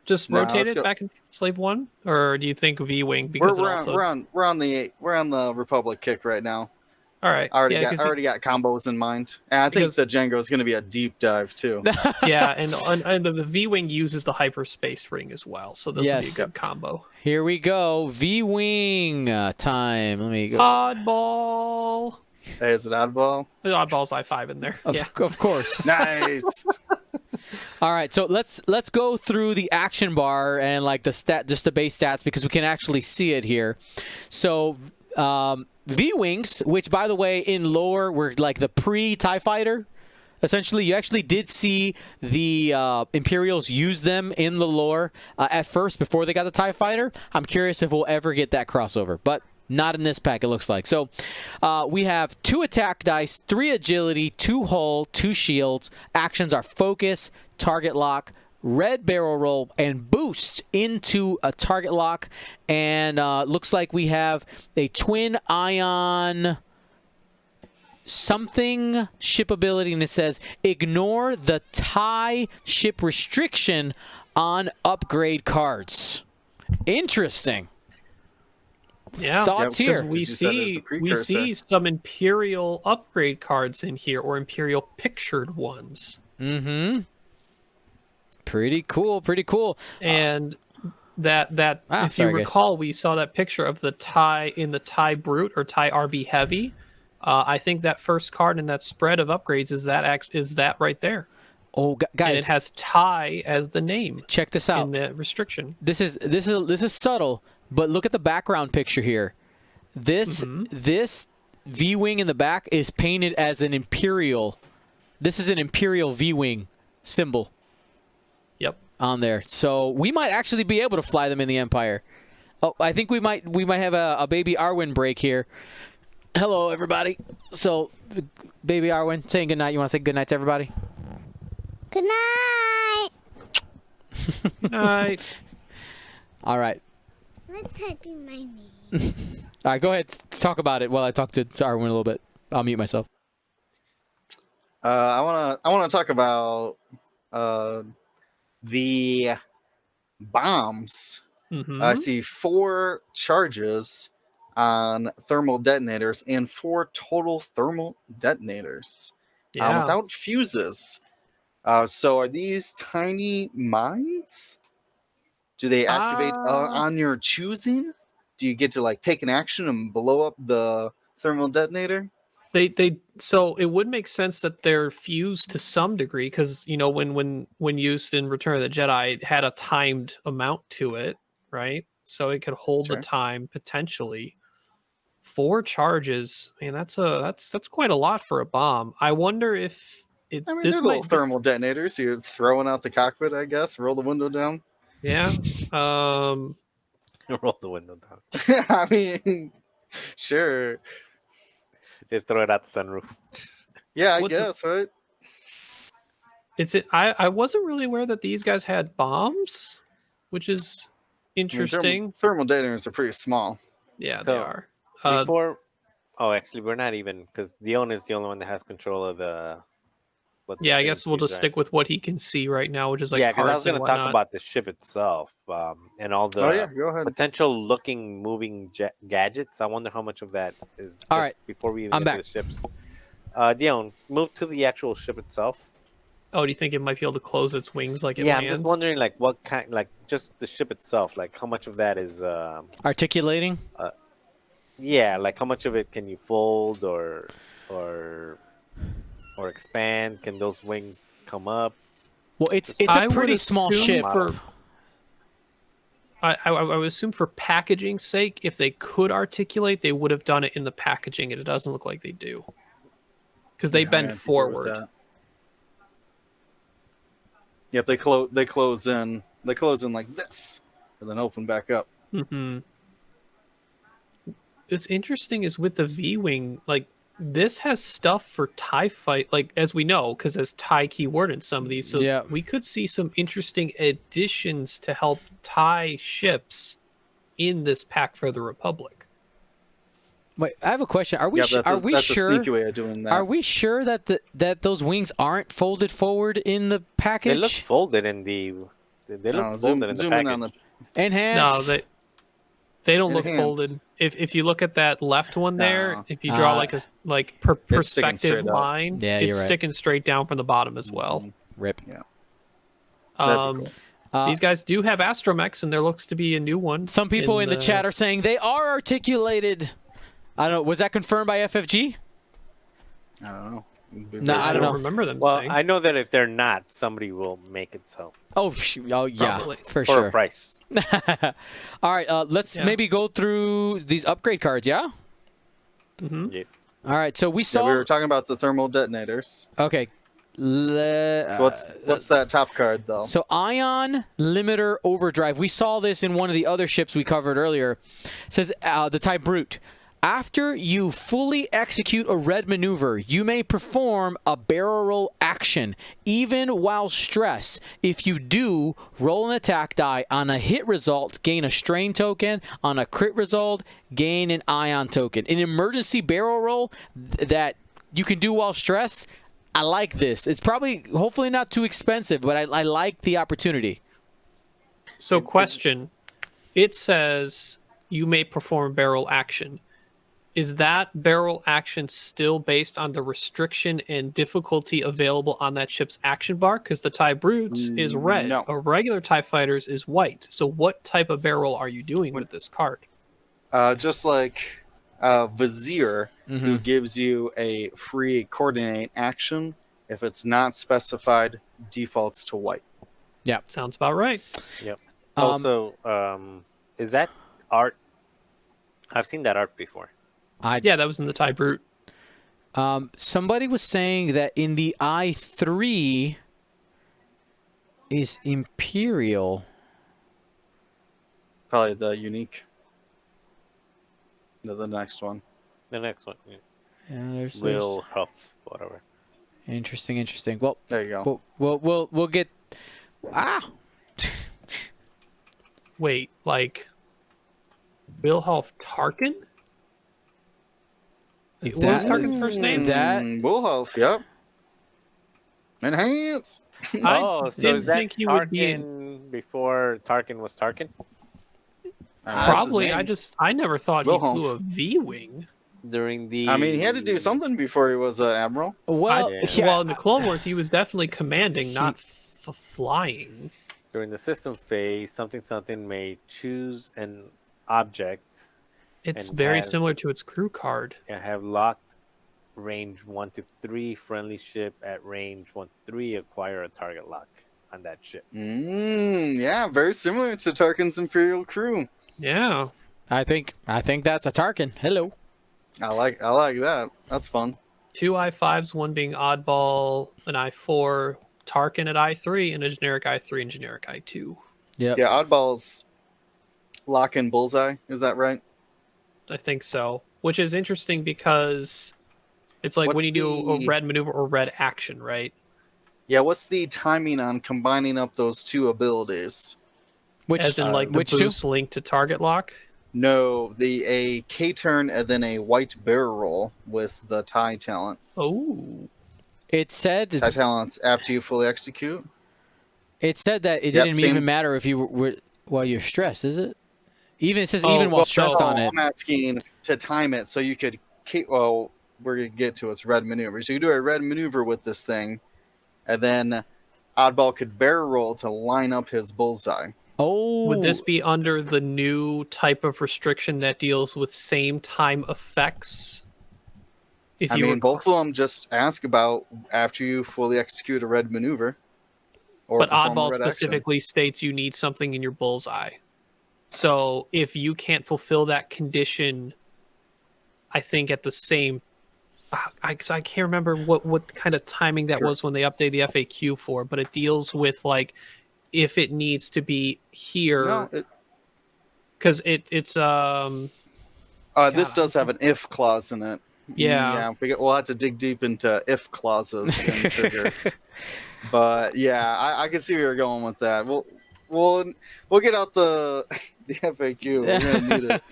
Just rotate it back into Slave 1, or do you think V-Wing? Because we're on the Republic kick right now. All right. I already got combos in mind. And I think the Django is going to be a deep dive, too. Yeah, and the V-Wing uses the hyperspace ring as well, so this will be a good combo. Here we go. V-Wing time. Let me go. Oddball. Hey, is it oddball? The oddball's I5 in there. Of course. Nice. All right, so let's go through the action bar and like just the base stats because we can actually see it here. So V-Wings, which by the way in lore were like the pre-TIE Fighter. Essentially, you actually did see the Imperials use them in the lore at first before they got the TIE Fighter. I'm curious if we'll ever get that crossover, but not in this pack, it looks like. So we have 2 attack dice, 3 agility, 2 hull, 2 shields. Actions are focus, target lock, red barrel roll, and boost into a target lock. And looks like we have a twin ion something ship ability, and it says ignore the TIE ship restriction on upgrade cards. Interesting. Yeah, thoughts here. We see some Imperial upgrade cards in here, or Imperial pictured ones. Pretty cool. And if you recall, we saw that picture of the TIE in the TIE Brute or TIE RB Heavy. I think that first card in that spread of upgrades is that right there. Oh, guys! And it has TIE as the name. Check this out. In the restriction. This is subtle, but look at the background picture here. This V-wing in the back is painted as an Imperial. This is an Imperial V-wing symbol. Yep. On there, so we might actually be able to fly them in the Empire. Oh, I think we might have a baby Arwen break here. Hello, everybody. So, baby Arwen, saying good night. You want to say good night to everybody? Good night. Good night. All right. I'm typing my name. All right, go ahead. Talk about it while I talk to Arwen a little bit. I'll mute myself. I wanna talk about the bombs. I see 4 charges on thermal detonators and 4 total thermal detonators without fuses. So are these tiny mines? Do they activate on your choosing? Do you get to like take an action and blow up the thermal detonator? So it would make sense that they're fused to some degree because when used in Return of the Jedi, it had a timed amount to it, right? So it could hold the time potentially. 4 charges, man, that's quite a lot for a bomb. I wonder if they're little thermal detonators. You're throwing out the cockpit, I guess. Roll the window down. Yeah. Roll the window down. I mean, sure. Just throw it out the sunroof. Yeah, I guess, right? I wasn't really aware that these guys had bombs, which is interesting. I mean, thermal detonators are pretty small. Yeah, they are. Actually, we're not even, because Dion is the only one that has control of the. I guess we'll just stick with what he can see right now, which is like because I was going to talk about the ship itself and all the potential looking moving gadgets. I wonder how much of that is. All right, before we even get to the ships. Dion, move to the actual ship itself. Oh, do you think it might be able to close its wings like it lands? I'm just wondering, like, what kind, like, just the ship itself, like, how much of that is articulating? Like, how much of it can you fold or expand? Can those wings come up? Well, it's a pretty small ship. I would assume for packaging's sake, if they could articulate, they would have done it in the packaging, and it doesn't look like they do because they bend forward. Yep, they close in like this, and then open back up. Mm-hmm. What's interesting is with the V-wing, like this has stuff for TIE fight, like as we know, because there's TIE keyword in some of these, so we could see some interesting additions to help TIE ships in this pack for the Republic. Wait, I have a question. Are we sure? A sneaky way of doing that. Are we sure that those wings aren't folded forward in the package? They look folded in the. They look folded in the package. Enhance. No, they don't look folded. If you look at that left one there, if you draw like a perspective line, it's sticking straight down from the bottom as well. Rip. Yeah. These guys do have astromechs, and there looks to be a new one. Some people in the chat are saying they are articulated. I don't know. Was that confirmed by FFG? I don't know. No, I don't know. Remember them saying. I know that if they're not, somebody will make it so. Oh yeah, Probably. for sure. For a price. All right, let's maybe go through these upgrade cards, yeah? Mm-hmm. Yeah. All right, so we saw... we were talking about the thermal detonators. Okay. So what's that top card, though? So Ion Limiter Overdrive. We saw this in one of the other ships we covered earlier. It says the TIE Brute. After you fully execute a red maneuver, you may perform a barrel roll action, even while stressed. If you do, roll an attack die. On a hit result, gain a strain token. On a crit result, gain an ion token. An emergency barrel roll that you can do while stressed. I like this. It's hopefully not too expensive, but I like the opportunity. So question, it says you may perform barrel action. Is that barrel action still based on the restriction and difficulty available on that ship's action bar? Because the TIE Brutes is red. No. A regular TIE Fighters is white. So what type of barrel are you doing with this card? Just like Vizier, who gives you a free coordinate action. If it's not specified, defaults to white. Yeah, sounds about right. Yep. Also, is that art? I've seen that art before. Yeah, that was in the Tie Brute. Somebody was saying that in the I3 is Imperial. Probably the unique. The next one. The next one. Yeah. Yeah, there's Will Huff, whatever. Interesting. Well, there you go. We'll get. Wait, like Wilhelm Tarkin? What was Tarkin's first name? Wolf, yep. Enhance. So didn't is that think he would be Tarkin before Tarkin was Tarkin? Probably. I never thought Wilhelm. he flew a V-wing. During the... I mean, he had to do something before he was an admiral. Well, well, in the Clone Wars, he was definitely commanding, not flying. During the system phase, something may choose an object. It's and very have- similar to its crew card. and have locked range 1 to 3 friendly ship at range 1 to 3 acquire a target lock on that ship. Yeah, very similar to Tarkin's Imperial crew. Yeah. I think that's a Tarkin. Hello. I like that. That's fun. 2 I5s, one being oddball, an I4, Tarkin at I3, and a generic I3 and generic I2. Yeah. Yeah, oddballs lock in bullseye. Is that right? I think so. Which is interesting because it's like when you do a red maneuver or red action, right? Yeah, what's the timing on combining up those two abilities? As in like the boost linked to target lock? No, a K turn and then a white barrel roll with the tie talent. Oh. It said tie talents after you fully execute. It said that it didn't even matter if you were while you're stressed, is it? Even it says even while stressed on it. I'm asking to time it so you could well, we're gonna get to its red maneuver. So you do a red maneuver with this thing, and then oddball could barrel roll to line up his bullseye. Oh, would this be under the new type of restriction that deals with same time effects? I mean, both of them just ask about after you fully execute a red maneuver. Or but oddball specifically states you need something in your bullseye. So if you can't fulfill that condition, I think at the same, I can't remember what kind of timing that was when they updated the FAQ for, but it deals with like if it needs to be here, because it's this does have an if clause in it. Yeah, we'll have to dig deep into if clauses and triggers. But yeah, I can see where you're going with that. We'll get out the FAQ. We're gonna need it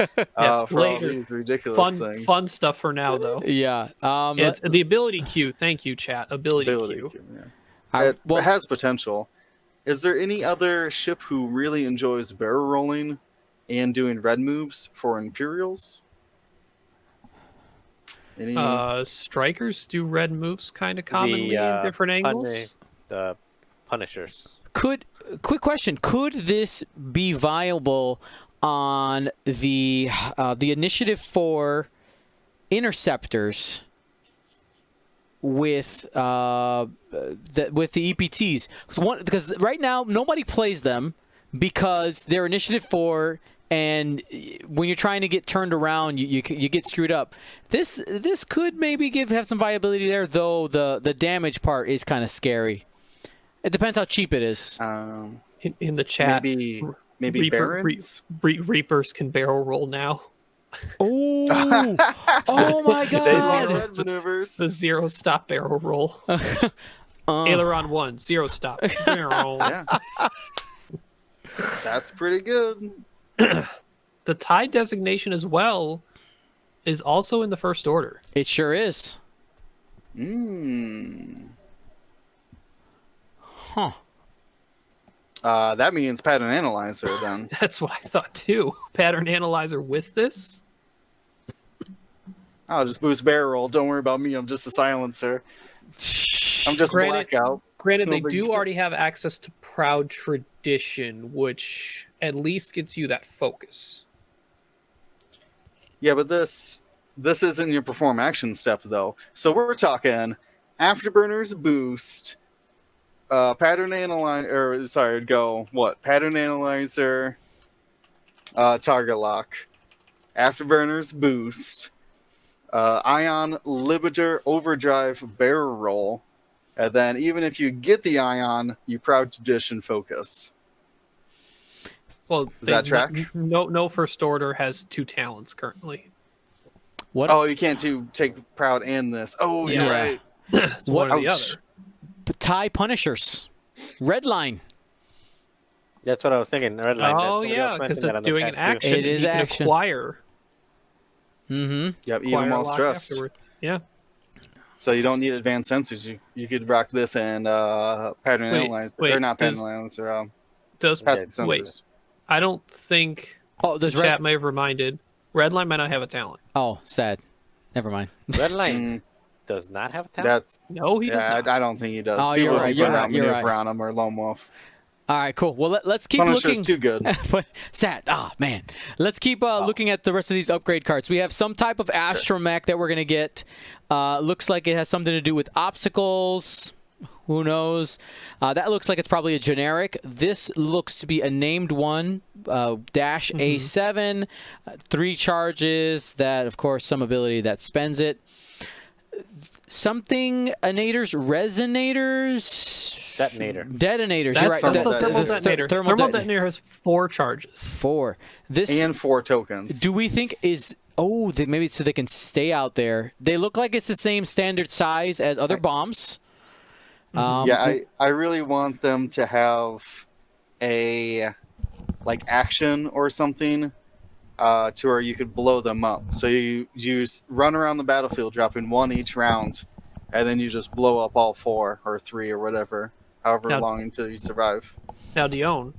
for later. All these ridiculous things. Fun stuff for now, though. Yeah. It's the ability queue. Thank you, chat. Ability queue. It has potential. Is there any other ship who really enjoys barrel rolling and doing red moves for Imperials? Strikers do red moves kind of commonly in different angles. The Punishers. Quick question: could this be viable on the initiative for interceptors with the EPTs? Because right now nobody plays them because they're initiative 4. And when you're trying to get turned around, you get screwed up. This could maybe have some viability there, though the damage part is kind of scary. It depends how cheap it is. In the chat, maybe Barons? Reapers can barrel roll now. Oh, oh my God! Red maneuvers. The 0 stop barrel roll. Aileron 1 0 stop barrel. Yeah. That's pretty good. The tie designation as well is also in the First Order. It sure is. Huh. That means pattern analyzer then. That's what I thought too. Pattern analyzer with this? I'll just boost barrel roll. Don't worry about me. I'm just a silencer. I'm just blackout. Granted, they do already have access to Proud Tradition, which at least gets you that focus. Yeah, but this this isn't your perform action step though. So we're talking afterburners boost, pattern analyzer, pattern analyzer, target lock, afterburners boost, ion limiter overdrive barrel roll, and then even if you get the ion, you proud tradition focus. Well, does that track? No first order has 2 talents currently. What? Oh, you can't take proud and this. Oh, yeah. You're right. It's one or the other. Tie Punishers. Red line. That's what I was thinking. Red line. Oh, yeah, because it's doing an action. It is action. Acquire. Mm-hmm. Yep, even while stressed. Afterwards. Yeah. So you don't need advanced sensors. You could rock this and pattern analyzer. Or not pattern analyzer. Does passive sensors. Wait. I don't think. Oh, there's chat may have reminded. Redline might not have a talent. Oh, sad. Never mind. Redline does not have a talent. No, he does not. I don't think he does. Oh, you're right. You're right. On him or Lone Wolf. All right, cool. Well, let's keep Punisher's looking. Too good. Sad. Man. Let's keep looking at the rest of these upgrade cards. We have some type of astromech that we're gonna get. Looks like it has something to do with obstacles. Who knows? That looks like it's probably a generic. This looks to be a named one. Dash A7, 3 charges. That, of course, some ability that spends it. Something resonators. Detonators. You're right. That's a thermal detonator. Thermal detonator has 4 charges. 4. This and 4 tokens. Do we think is? Oh, maybe so they can stay out there. They look like it's the same standard size as other bombs. I really want them to have a action or something to where you could blow them up. So you run around the battlefield dropping 1 each round, and then you just blow up all 4 or 3 or whatever, however long until you survive. Now, Dion,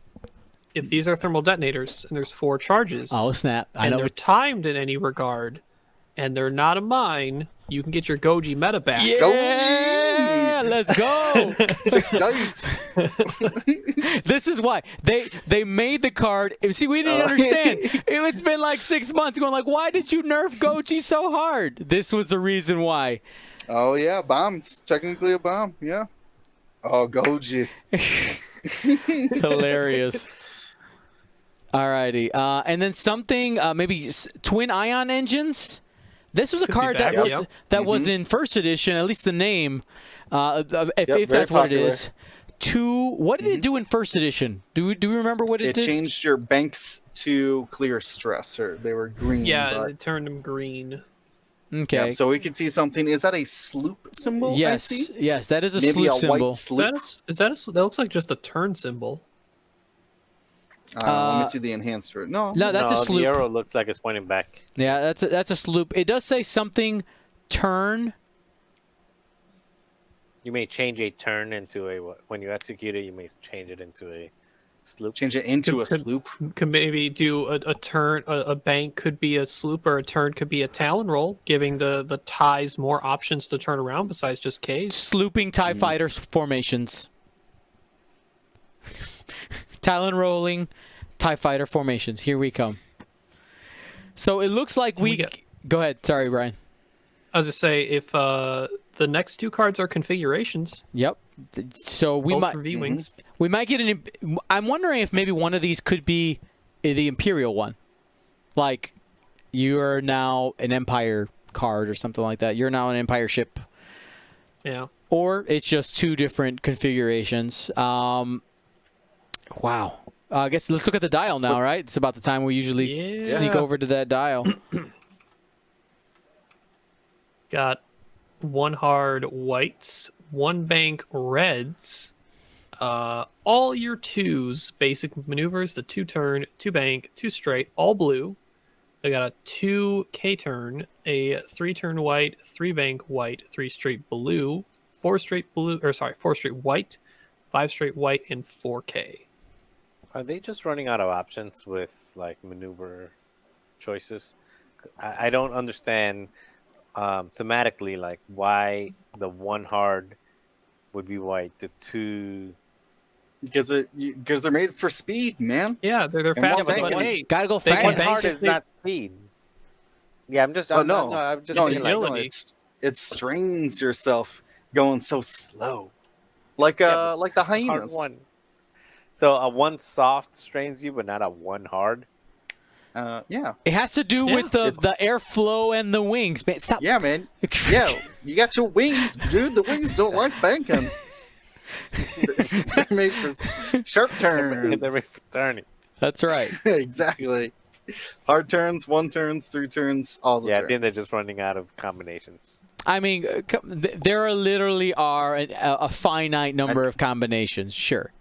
if these are thermal detonators and there's 4 charges, oh snap! I know they're timed in any regard, and they're not a mine, you can get your Goji meta back. Yeah, Goji! Let's go. 6 dice. This is why they made the card. See, we didn't understand. It's been like 6 months going like, why did you nerf Goji so hard? This was the reason why. Oh yeah, bombs. Technically a bomb. Yeah. Oh, Goji. Hilarious. Alrighty, and then something maybe twin ion engines. This was a card that was in first edition, at least the name, if that's what it is. What did it do in first edition? Do we remember what it did? It changed your banks to clear stress, or they were green. Yeah, it turned them green. Okay. Yep, so we could see something. Is that a sloop symbol? Yes, yes, that is a Maybe sloop a symbol. White sloop? That looks like just a turn symbol. Let me see the enhanced for it. No, that's a sloop. The arrow looks like it's pointing back. Yeah, that's a sloop. It does say something turn. You may change a turn into a when you execute it. You may change it into a sloop. Change it into a sloop. Could maybe do a turn. A bank could be a sloop, or a turn could be a talon roll, giving the ties more options to turn around besides just K's. Slooping TIE fighter formations. Talon rolling TIE fighter formations. Here we come. So it looks like go ahead. Sorry, Brian. I was to say, if the next 2 cards are configurations. Yep. So we might V-wings. We might get an. I'm wondering if maybe one of these could be the Imperial one. Like, you are now an Empire card or something like that. You're now an Empire ship. Yeah. Or it's just 2 different configurations. Wow. I guess let's look at the dial now, right? It's about the time we usually sneak over to that dial. Got 1 hard whites, 1 bank reds, all your 2s, basic maneuvers, the 2 turn, 2 bank, 2 straight, all blue. I got a 2 K turn, a 3 turn white, 3 bank white, 3 straight blue, 4 straight white, 5 straight white, and 4K. Are they just running out of options with maneuver choices? I don't understand thematically why the 1 hard would be white, the 2 because they're made for speed, man. Yeah, they're fast. But hey, gotta go fast. 1 hard is not speed. Yeah, I'm just. Oh I'm, no, I'm just no, thinking like, agility. it strains yourself going so slow, like Yeah, like the hard hyenas. one. So a one soft strains you, but not a one hard. Yeah. It has to do with the airflow and the wings, man. Stop. Yeah, man. Yeah, you got your wings, dude. The wings don't like banking. They're made for sharp turns. They're made for turning. That's right. Exactly. Hard turns, 1 turns, 3 turns, all the Yeah, I turns. think they're just running out of combinations. I mean, there literally are a finite number of combinations. Sure.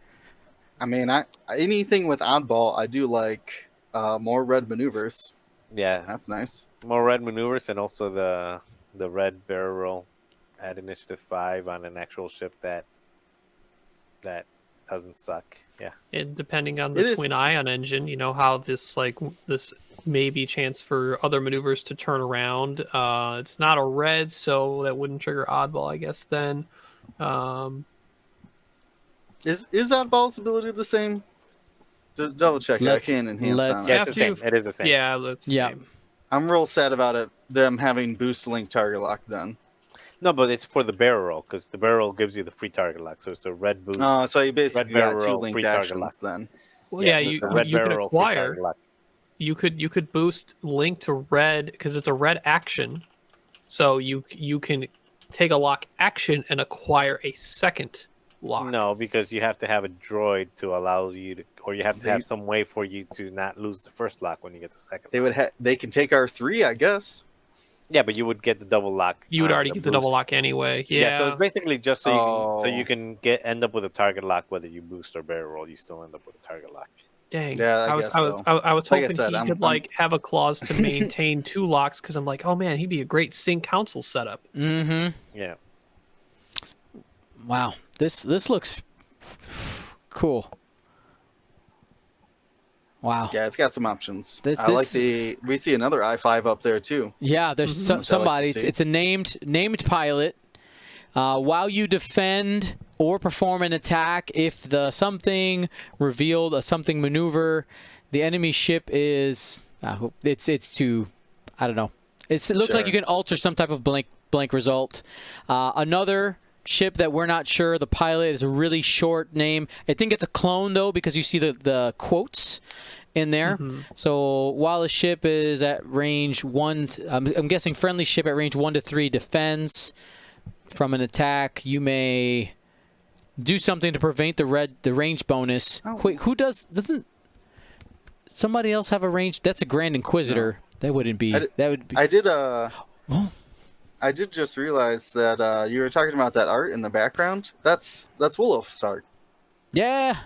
I mean, anything with oddball, I do like more red maneuvers. Yeah, That's nice. more red maneuvers, and also the red barrel roll at Initiative 5 on an actual ship that doesn't suck. Yeah. And depending on the twin ion engine, you know how this may be chance for other maneuvers to turn around. It's not a red, so that wouldn't trigger oddball, I guess. Then, Is oddball's ability the same? Double check. I can't enhance on Yeah, it. it's the same. It is the same. Yeah, that's same. I'm real sad about it. Them having boost link target lock done. No, but it's for the barrel roll because the barrel roll gives you the free target lock. So it's a red boost. Oh, so you basically red got barrel 2 roll, linked free target actions lock. then. Well, yeah, so you the red you can barrel roll, free acquire. target lock. You could boost link to red because it's a red action, so you can take a lock action and acquire a second lock. No, because you have to have a droid to allow you to, or you have to have some way for you to not lose the first lock when you get the second. They can take R3, I guess. Yeah, but you would get the double lock. You would already get the double lock anyway. Yeah. So it's basically just so you can end up with a target lock, whether you boost or barrel roll, you still end up with a target lock. Dang. Yeah, I was hoping he could like have a clause to maintain 2 locks because I'm like, oh man, he'd be a great sync council setup. Mm-hmm. Yeah. Wow. This looks cool. Wow. Yeah, it's got some options. We see another I5 up there too. Yeah, there's somebody. It's a named pilot. While you defend or perform an attack, if the something revealed a something maneuver, the enemy ship is it's to, I don't know. It looks like you can alter some type of blank result. Another ship that we're not sure. The pilot is a really short name. I think it's a clone though because you see the quotes in there. So while a ship is at range 1, I'm guessing friendly ship at range 1 to 3 defends from an attack. You may do something to prevent the range bonus. Oh. Wait, doesn't somebody else have a range? That's a Grand Inquisitor. No. That wouldn't be. I did just realize that you were talking about that art in the background. That's Wolf's art. Yeah.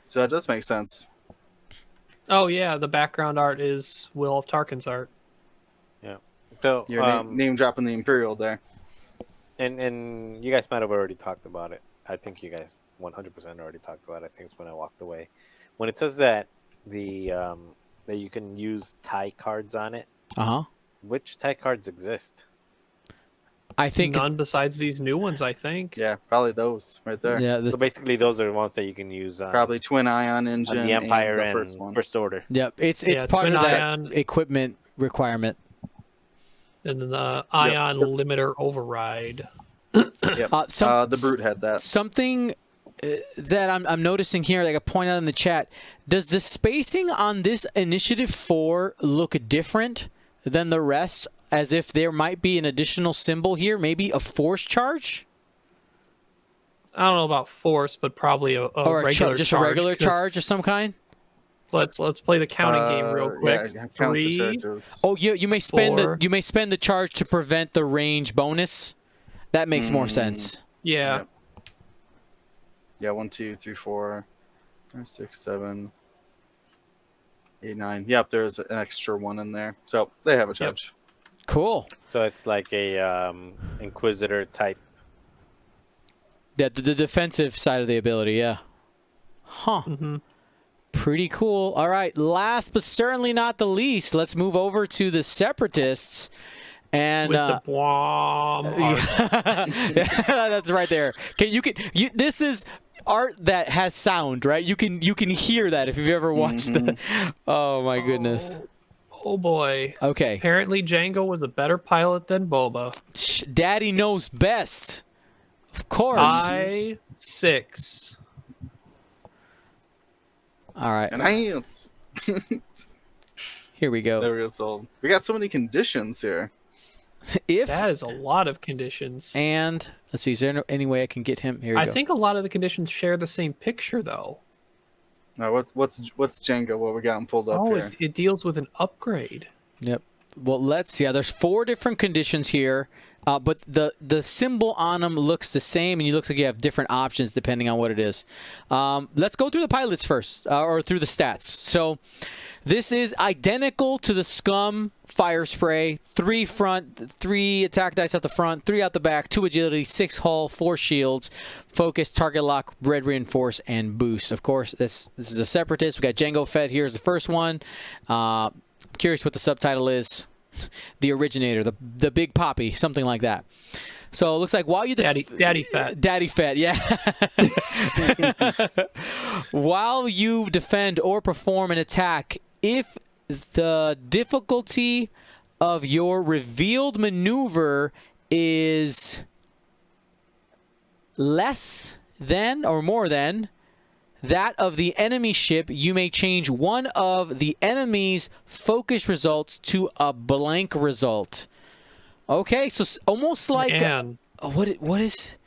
So that does make sense. Oh yeah, the background art is Will of Tarkin's art. Yeah. So you're name dropping the Imperial there. And you guys might have already talked about it. I think you guys 100% already talked about it. I think it's when I walked away. When it says that that you can use tie cards on it. Which tie cards exist? I think none besides these new ones. I think. Yeah, probably those right there. Yeah. So basically, those are the ones that you can use. Probably twin ion engine, the Empire and First Order. Yep, it's part of that equipment requirement. And then the ion limiter override. Yep. The Brute had that. Something that I'm noticing here, like I point out in the chat, does the spacing on this Initiative 4 look different than the rest? As if there might be an additional symbol here, maybe a force charge? I don't know about force, but probably a regular just charge. A regular charge of some kind? Let's play the counting game real quick. Yeah, 3. Oh, you may spend the charge to prevent the range bonus. That makes more sense. Yeah. Yeah, 1, 2, 3, 4, 5, 6, 7, 8, 9. Yep, there's an extra one in there. So they have a charge. Yep. Cool. So it's like a Inquisitor type. Yeah, the defensive side of the ability, yeah. Huh. Pretty cool. All right, last but certainly not the least, let's move over to the Separatists. And with the bomb. That's right there. This is art that has sound, right? You can hear that if you've ever watched the. Oh my goodness. Oh boy. Okay. Apparently Django was a better pilot than Boba. Daddy knows best. Of course. I-6. All right. Nice. Here we go. There we go. So we got so many conditions here. If That is a lot of conditions. and let's see, is there any way I can get him? Here we I go. think a lot of the conditions share the same picture, though. Now, what's Django? What we got him pulled up here? It deals with an upgrade. Yep. Well, let's see. Yeah, there's 4 different conditions here, but the symbol on them looks the same, and it looks like you have different options depending on what it is. Let's go through the pilots first, or through the stats. So this is identical to the Scum fire spray. 3 front, 3 attack dice at the front, 3 out the back, 2 agility, 6 hull, 4 shields, focus, target lock, red reinforce, and boost. Of course, this is a separatist. We got Django Fett here as the first one. Curious what the subtitle is. The originator, the big poppy, something like that. So it looks like while you Daddy Fett. Daddy Fett, yeah. While you defend or perform an attack, if the difficulty of your revealed maneuver is less than or more than that of the enemy ship, you may change one of the enemy's focus results to a blank result. Okay, so almost like what is?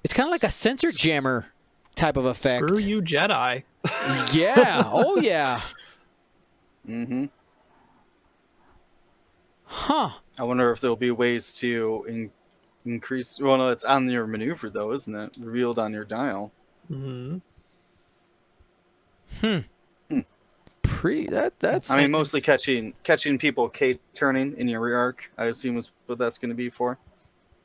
It's kind of like a sensor jammer type of effect. Screw you, Jedi. Yeah. Oh yeah. Mm-hmm. Huh. I wonder if there'll be ways to increase. Well, no, it's on your maneuver though, isn't it? Revealed on your dial. Mm-hmm. Pretty. That's. I mean, mostly catching people K-turning in your rear arc. I assume is what that's going to be for.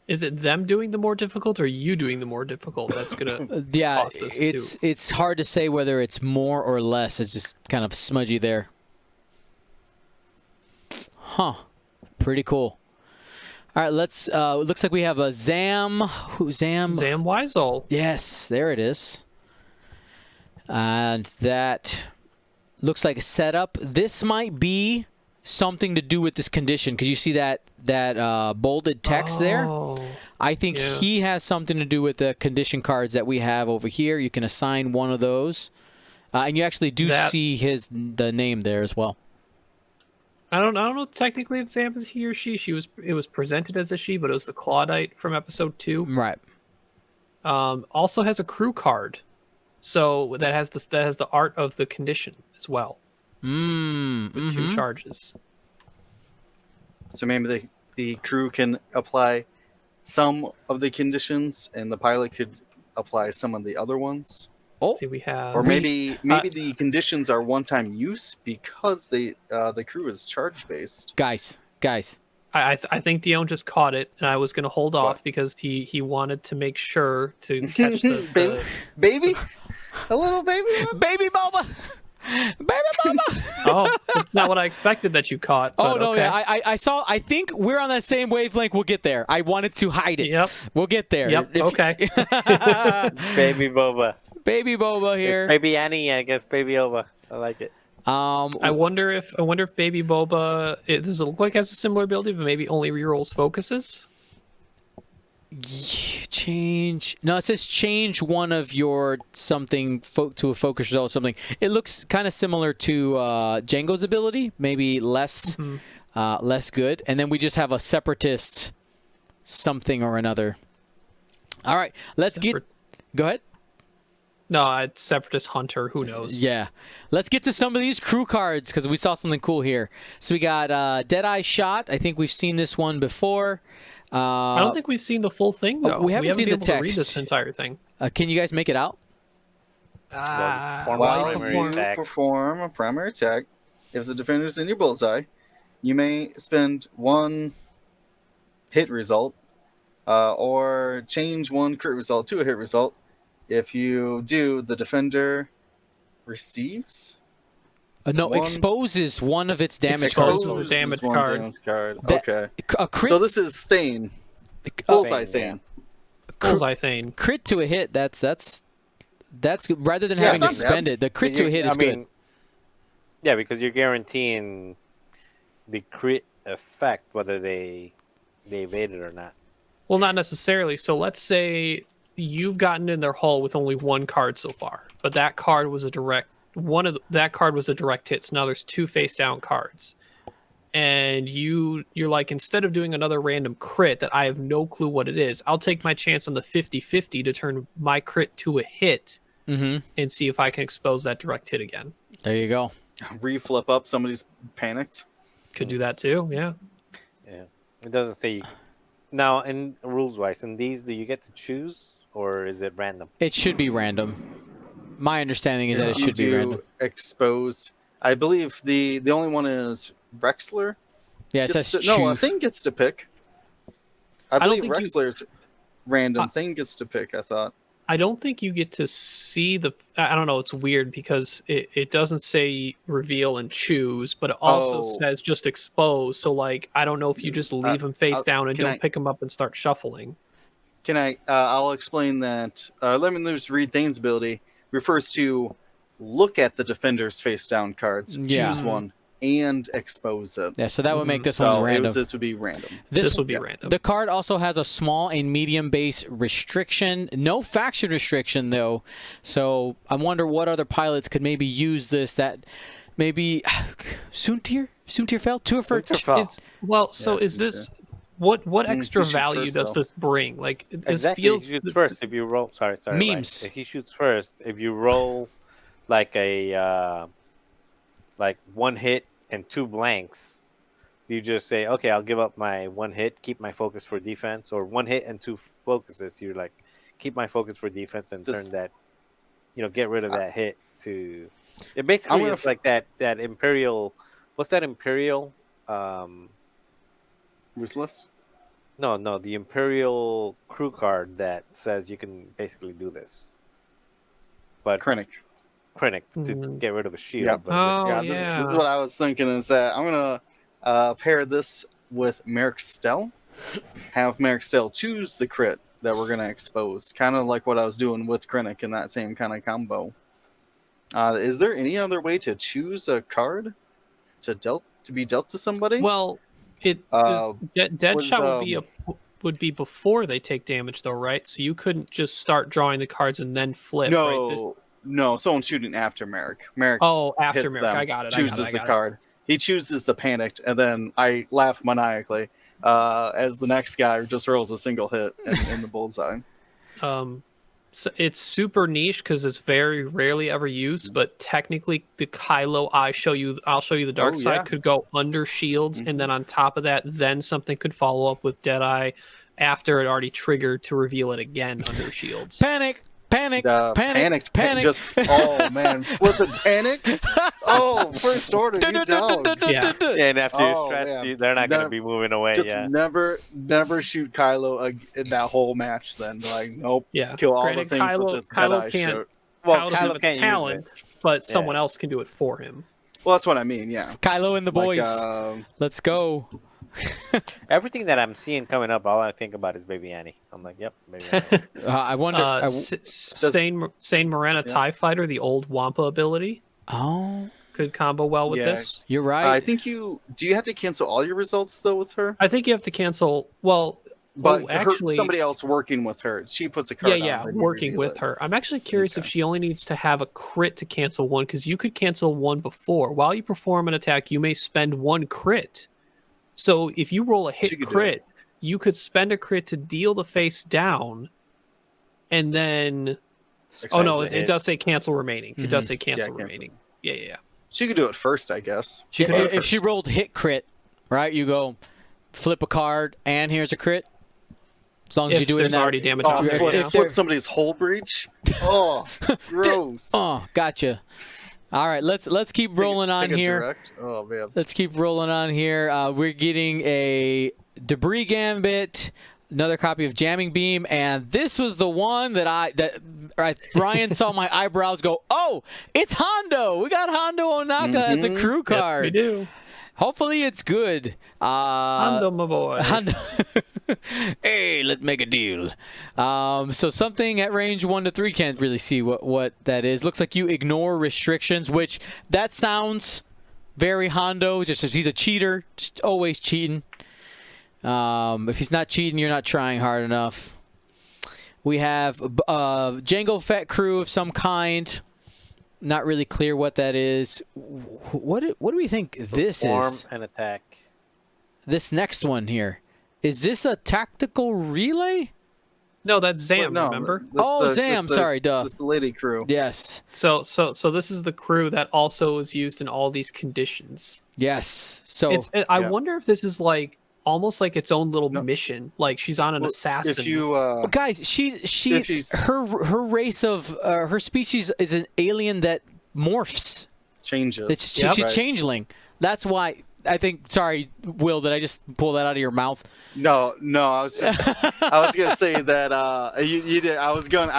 Is it them doing the more difficult or you doing the more difficult? That's gonna yeah. cost us It's hard to say whether it's more or less. It's just kind of smudgy there. Huh. Pretty cool. All right, let's. Looks like we have a Zam. Zam Weisel. Yes, there it is. And that looks like a setup. This might be something to do with this condition because you see that bolded text there. I think he has something to do with the condition cards that we have over here. You can assign one of those, and you actually do see the name there as well. I don't know technically if Zam is he or she. It was presented as a she, but it was the Claudite from episode 2. Right. Also has a crew card. So that has the art of the condition as well. With 2 charges. So maybe the crew can apply some of the conditions, and the pilot could apply some of the other ones. Oh, see, we have, or maybe the conditions are one-time use because the crew is charge based. Guys. I think Dion just caught it, and I was going to hold off because he wanted to make sure to catch the baby, a little baby, baby Boba, baby Boba. Oh, that's not what I expected that you caught. Oh no, okay. yeah, I saw. I think we're on that same wavelength. We'll get there. I wanted to hide it. Yep, we'll get there. Yep. Okay. Baby Boba. Baby Boba here. It's Baby Annie, I guess. Baby Boba. I like it. I wonder if Baby Boba does it look like it has a similar ability, but maybe only rerolls focuses. Change. No, it says change one of your something to a focus result. Something. It looks kind of similar to Django's ability, maybe less less good. And then we just have a separatist something or another. All right, let's Go ahead. No, it's Separatist Hunter. Who knows? Yeah. Let's get to some of these crew cards because we saw something cool here. So we got Deadeye Shot. I think we've seen this one before. I don't think we've seen the full thing, though. We haven't seen the been able text. to read this entire thing. Can you guys make it out? Perform a primary attack. If the defender is in your bullseye, you may spend 1 hit result or change 1 crit result to a hit result. If you do, the defender receives? Exposes one of its damage cards. cards. Damage card. Okay. A crit, so this is Thane. Bullseye Thane. Bullseye Thane. Crit to a hit, that's good. Rather than having to spend it, the crit to a hit is good. Yeah, because you're guaranteeing the crit effect, whether they evade it or not. Well, not necessarily. So let's say you've gotten in their hull with only one card so far, but that card was a direct hit. So now there's 2 face down cards. And you're like, instead of doing another random crit that I have no clue what it is, I'll take my chance on the 50-50 to turn my crit to a hit and see if I can expose that direct hit again. There you go. Reflip up, somebody's panicked. Could do that too, yeah. Yeah. It doesn't say... Now, in rules-wise, in these, do you get to choose, or is it random? It should be random. My understanding is that it should be random. Expose. I believe the only one is Rexler. Yeah, it says choose. No, a thing gets to pick. I believe Rexler's random. Thing gets to pick, I thought. I don't think you get to see the... I don't know, it's weird because it doesn't say reveal and choose, but it also says just expose. So, like, I don't know if you just leave him face down and don't pick him up and start shuffling. Can I... I'll explain that. Let me just read Thane's ability. Refers to look at the defender's face down cards, choose one, and expose it. Yeah, so that would make this one random. This would be random. This would be random. The card also has a small and medium base restriction. No faction restriction, though. So I wonder what other pilots could maybe use this that maybe... Soontir fell? Well, so is this... What extra value does this bring? Like, this feels... He shoots first if you roll... Sorry. Memes. Right. He shoots first. If you roll like a... like 1 hit and 2 blanks, you just say, okay, I'll give up my 1 hit, keep my focus for defense, or 1 hit and 2 focuses. You're like, keep my focus for defense and turn that, get rid of that hit to... It basically is like that Imperial... What's that Imperial... Ruthless? No, the Imperial crew card that says you can basically do this. But Krennic to get rid of a shield. Yep. This is what I was thinking, is that I'm going to pair this with Merrick Stell. Have Merrick Stell choose the crit that we're going to expose. Kind of like what I was doing with Krennic in that same kind of combo. Is there any other way to choose a card to be dealt to somebody? Well... Deadshot would be before they take damage, though, right? So you couldn't just start drawing the cards and then flip. No, someone's shooting after Merrick. After Merrick, I got it. Chooses the card. He chooses the panicked, and then I laugh maniacally as the next guy just rolls a single hit in the bullseye. So it's super niche because it's very rarely ever used, but technically the Kylo I'll show you the dark side could go under shields, and then on top of that, then something could follow up with Deadeye after it already triggered to reveal it again under shields. Panic! Just flipping panics. First order, you down. And after you're stressed, they're not going to be moving away. Just never shoot Kylo in that whole match. Then nope. Yeah, kill all the things with this Kylo can't. Well, Kylo can't talent, but someone else can do it for him. Well, that's what I mean. Yeah, Kylo and the boys. Let's go. Everything that I'm seeing coming up, all I think about is Baby Annie. I'm like, yep, Baby Annie. I wonder. Sane Morena TIE Fighter, the old Wampa ability. Could combo well with this. You're right. I think do you have to cancel all your results though with her? I think you have to cancel. Well, but actually, somebody else working with her, she puts a card. Working with her. I'm actually curious if she only needs to have a crit to cancel one, because you could cancel one before. While you perform an attack, you may spend 1 crit. So if you roll a hit crit, you could spend a crit to deal the face down, and then... it does say cancel remaining. It does say cancel remaining. Yeah. She could do it first, I guess. If she rolled hit crit, right, you go flip a card, and here's a crit. As long as you do it in that... already damage off. Flip somebody's hull breach? Oh, gross. Gotcha. All right, let's keep rolling on here. Oh man, let's keep rolling on here. We're getting a Debris Gambit, another copy of Jamming Beam, and this was the one that Brian saw my eyebrows go. Oh, it's Hondo. We got Hondo Onaka as a crew card. Yes, we do. Hopefully it's good. Hondo, my boy. Hondo. Hey, let's make a deal. So something at range 1 to 3, can't really see what that is. Looks like you ignore restrictions, which that sounds Very Hondo. Just he's a cheater. Just always cheating. If he's not cheating, you're not trying hard enough. We have Jango Fett crew of some kind. Not really clear what that is. What do we think this is? Form and attack. This next one here. Is this a tactical relay? No, that's Zam, remember? Zam, sorry, duh. This is the lady crew. Yes. So this is the crew that also is used in all these conditions. Yes. So I wonder if this is like almost like its own little mission. Like she's on an assassin. If you guys, her race of her species is an alien that morphs. Changes. She's changeling. That's why I think. Sorry, Will, did I just pull that out of your mouth? No. I was gonna say that you did. I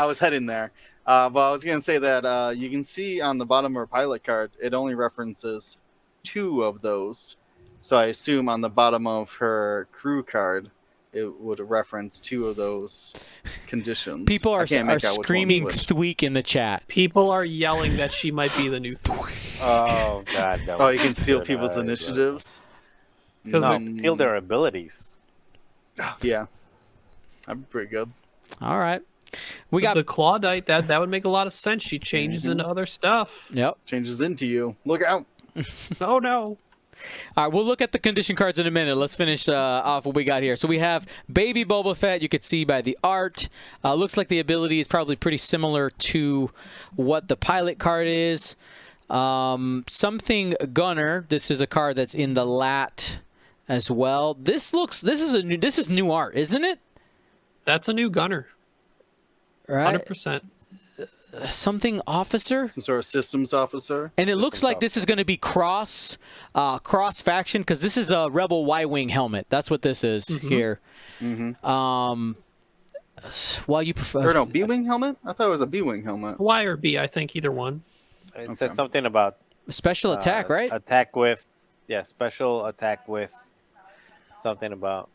was heading there. But I was gonna say that you can see on the bottom of her pilot card, it only references 2 of those. So I assume on the bottom of her crew card, it would reference 2 of those conditions. People are screaming Thweek in the chat. People are yelling that she might be the new Thweek. Oh God! Oh, you can steal people's initiatives. Steal their abilities. Yeah, that'd be pretty good. All right, we got the Claudite. That would make a lot of sense. She changes into other stuff. Yep, changes into you. Look out! Oh no! All right, we'll look at the condition cards in a minute. Let's finish off what we got here. So we have Baby Boba Fett. You could see by the art. Looks like the ability is probably pretty similar to what the pilot card is. Something Gunner. This is a card that's in the lat as well. This is new art, isn't it? That's a new Gunner. Right. 100%. Something officer, some sort of systems officer, and it looks like this is going to be cross faction because this is a Rebel Y-wing helmet. That's what this is here. While you prefer, or no, B-wing helmet? I thought it was a B-wing helmet. Y or B, I think either one. It says something about special attack, right? Attack with, special attack with something about.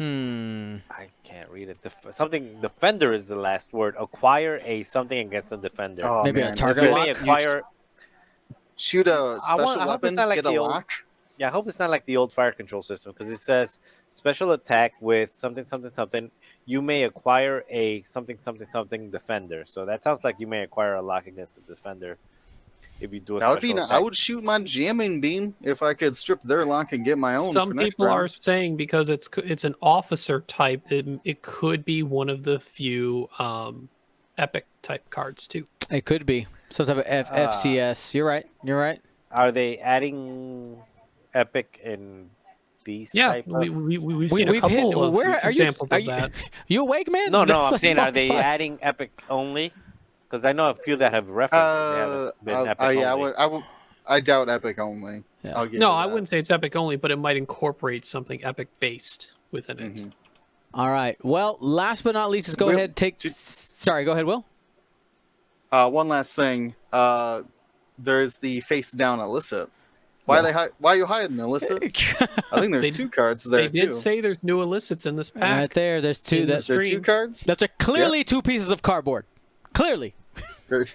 I can't read it. Something defender is the last word. Acquire a something against the defender. Oh, maybe man. a target lock. Shoot a special weapon. Get a lock. Yeah, I hope it's not like the old fire control system because it says special attack with something something something. You may acquire a something something something defender. So that sounds like you may acquire a lock against the defender. If you do a special attack. I would shoot my jamming beam if I could strip their lock and get my own. Some people are saying because it's an officer type, it could be one of the few epic type cards too. It could be some type of FCS. You're right. Are they adding epic in these? Yeah, we've seen a couple of examples of that. You awake, man? No, I'm saying, are they adding epic only? Because I know a few that have referenced. I doubt epic only. Yeah. I wouldn't say it's epic only, but it might incorporate something epic based within it. All right. Well, last but not least, let's go ahead. Sorry, go ahead, Will. One last thing. There's the face down illicit. Why are you hiding illicit? I think there's 2 cards there too. They did say there's new illicits in this pack. Right there. There's 2. There 2 cards. That's clearly 2 pieces of cardboard. Clearly. What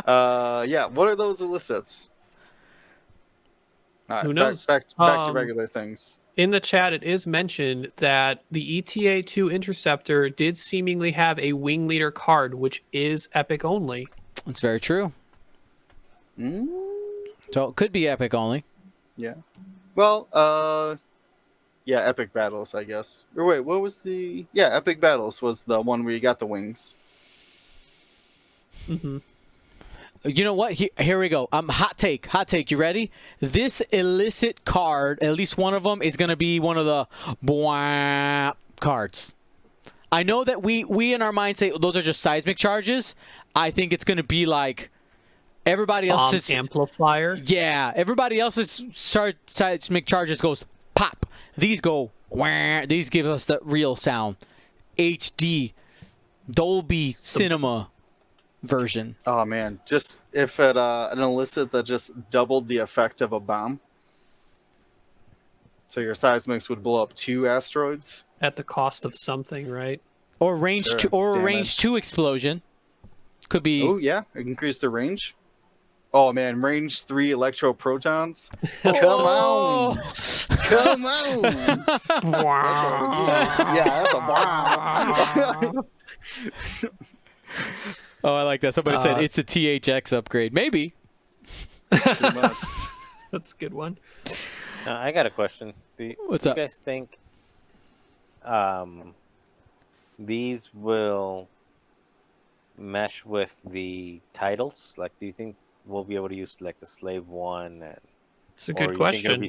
are those illicits? All right, who knows? Back to regular things. In the chat, it is mentioned that the ETA-2 Interceptor did seemingly have a wing leader card, which is epic only. That's very true. So it could be epic only. Yeah. Well, epic battles, I guess. Or wait, what was the? Yeah, epic battles was the one where you got the wings. You know what? Here we go. Hot take. You ready? This illicit card, at least one of them, is going to be one of the cards. I know that we in our mind say those are just seismic charges. I think it's going to be like everybody else's amplifier. Yeah, everybody else's seismic charges goes pop. These go wah. These give us the real sound. HD, Dolby Cinema version. Oh man, just if it an illicit that just doubled the effect of a bomb. So your seismics would blow up 2 asteroids at the cost of something, right? Or range 2 explosion. Could be. Oh yeah, increase the range. Oh man, range 3 electro protons. Come on, come on. That's a wow. Oh, I like that. Somebody said it's a THX upgrade. Maybe. That's a good one. I got a question. What's do up? you guys think these will mesh with the titles? Like, do you think we'll be able to use like the Slave 1? It's a good question.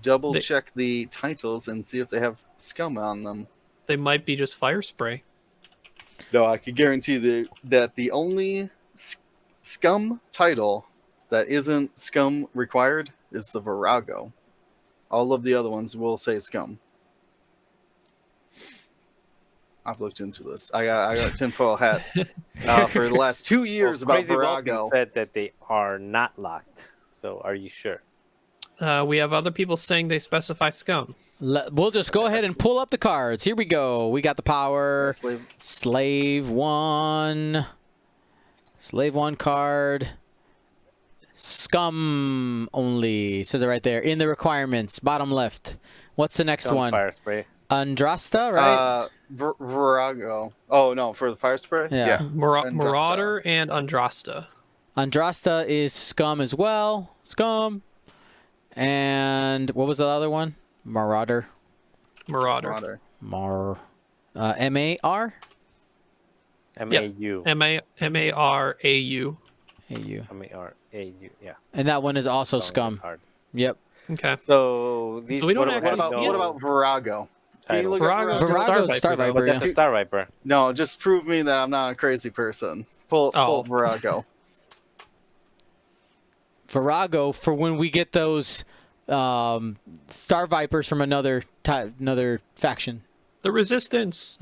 Double check the titles and see if they have scum on them. They might be just fire spray. No, I can guarantee that the only scum title that isn't scum required is the Virago. All of the other ones will say scum. I've looked into this. I got a tinfoil hat for the last 2 years about Crazy Virago. Vulcan said that they are not locked. So are you sure? We have other people saying they specify scum. We'll just go ahead and pull up the cards. Here we go. We got the power. Slave 1. Slave 1 card. Scum only. Says it right there. In the requirements. Bottom left. What's the next one? Fire spray. Andrasta, right? Virago. Oh, no, for the fire spray? Yeah. Marauder and Andrasta. Andrasta is scum as well. Scum. And what was the other one? Marauder. Marauder. M-A-R? M-A-U. M-A-R-A-U. A-U. M-A-R-A-U, yeah. And that one is also scum. Hard. Yep. Okay. So these. So we don't what actually about, see What about Virago? title? Virago's Star Viper, But that's yeah. a Star Viper. No, just prove me that I'm not a crazy person. Pull Virago. Virago for when we get those Star Vipers from another faction. The Resistance.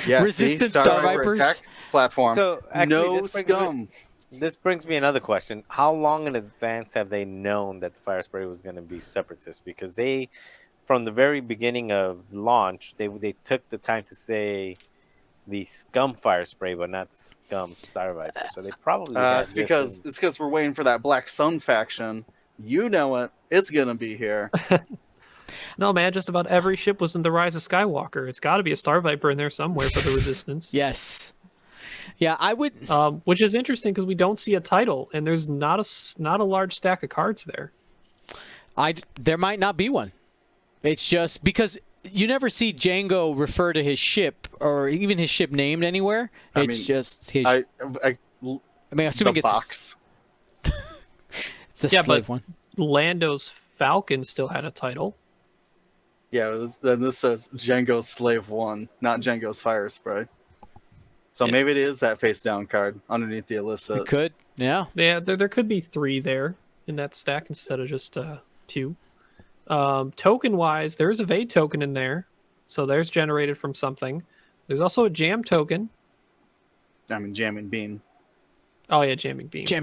Yeah, Resistance see? Star Viper Vipers. attack platform. So actually, No scum. This brings me another question. How long in advance have they known that the fire spray was going to be separatist? Because they, from the very beginning of launch, they took the time to say the scum fire spray, but not the scum Star Viper. So they probably it's because we're waiting for that Black Sun faction. You know it. It's gonna be here. No, man, just about every ship was in the Rise of Skywalker. It's got to be a Star Viper in there somewhere for the Resistance. Yes. Yeah, I would. Which is interesting because we don't see a title, and there's not a large stack of cards there. There might not be one. It's just because you never see Django refer to his ship or even his ship named anywhere. It's just his. I mean, assuming the it's box. It's the slave one. Lando's Falcon still had a title. Yeah, then this says Django's Slave 1, not Django's Fire Spray. So maybe it is that face down card underneath the illicit. It could, yeah. Yeah, there could be 3 there in that stack instead of just 2. Token wise, there's a Evade token in there, so there's generated from something. There's also a Jam token. I mean, Jamming Bean. Oh yeah, Jamming Bean. Jam.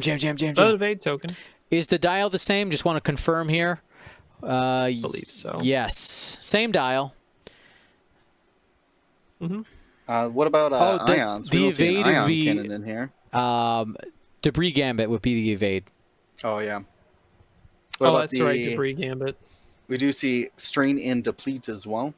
But Evade token. Is the dial the same? Just want to confirm here. I believe so. Yes, same dial. Mm-hmm. What about ions? The evade would be cannon in here. Debris Gambit would be the evade. Oh yeah. What about that's right, Debris Gambit. We do see strain and deplete as well.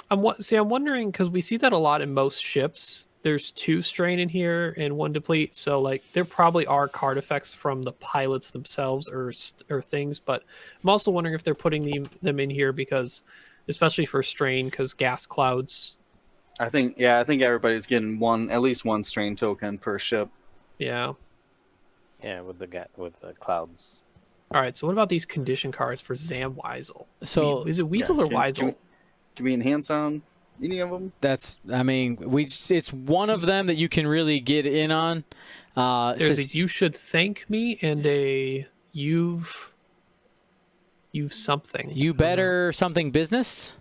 I'm wondering because we see that a lot in most ships. There's 2 strain in here and 1 deplete, so like there probably are card effects from the pilots themselves or things. But I'm also wondering if they're putting them in here because, especially for strain, because gas clouds. I think everybody's getting at least one strain token per ship. Yeah. Yeah, with the clouds. All right. So what about these condition cards for Zam Weisel? So is it Weasel or Weisel? Can we enhance on any of them? It's one of them that you can really get in on. There's a You Should Thank Me and a You've something. You better something business.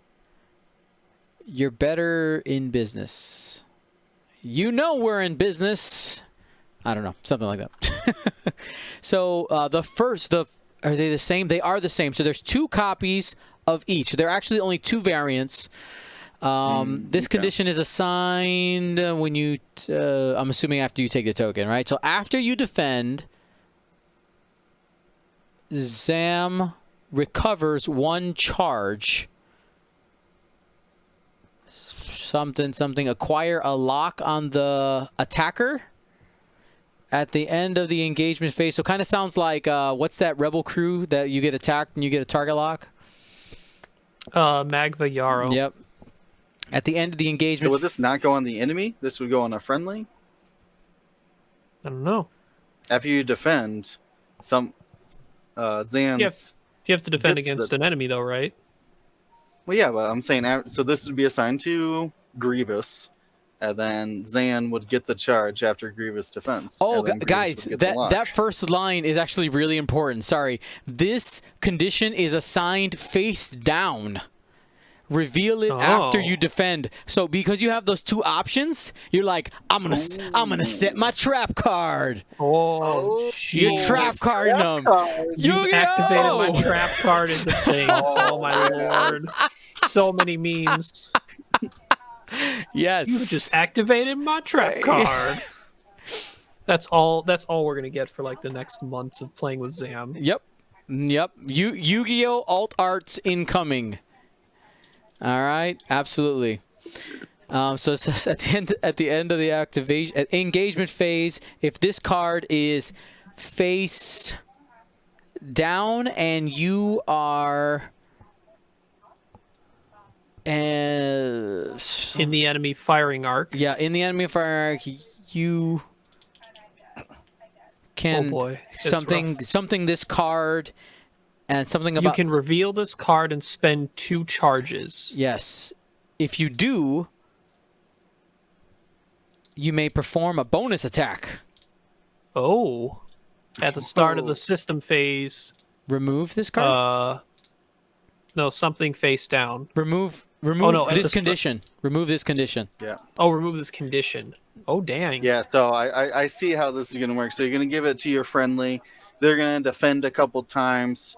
You're better in business. You know we're in business. I don't know, something like that. So are they the same? They are the same. So there's 2 copies of each. There are actually only 2 variants. This condition is assigned when you, I'm assuming after you take the token, right? So after you defend, Zam recovers 1 charge. Something. Acquire a lock on the attacker at the end of the engagement phase. So kind of sounds like, what's that rebel crew that you get attacked and you get a target lock? Magva Yarrow. Yep. At the end of the engagement. So would this not go on the enemy? This would go on a friendly? I don't know. After you defend, some Zan's... You have to defend against an enemy, though, right? Well, yeah, but I'm saying... So this would be assigned to Grievous, and then Zan would get the charge after Grievous defends. Oh, guys, that first line is actually really important. Sorry. This condition is assigned face down. Reveal it after you defend. So because you have those 2 options, you're like, I'm gonna set my trap card. You're trap carding them. You activated my trap card in the thing. Oh my lord! So many memes. Yes. You just activated my trap card. That's all we're gonna get for like the next months of playing with Zam. Yep. Yu-Gi-Oh! Alt Arts incoming. All right, absolutely. So it says at the end of the engagement phase, if this card is face down and you are in the enemy firing arc. Yeah, in the enemy firing arc, you can something this card. And something about... You can reveal this card and spend 2 charges. Yes. If you do, you may perform a bonus attack. Oh. At the start of the system phase. Remove this card? No, something face down. Remove this condition. Remove this condition. Yeah. Oh, remove this condition. Oh, dang. Yeah, so I see how this is going to work. So you're going to give it to your friendly. They're going to defend a couple times.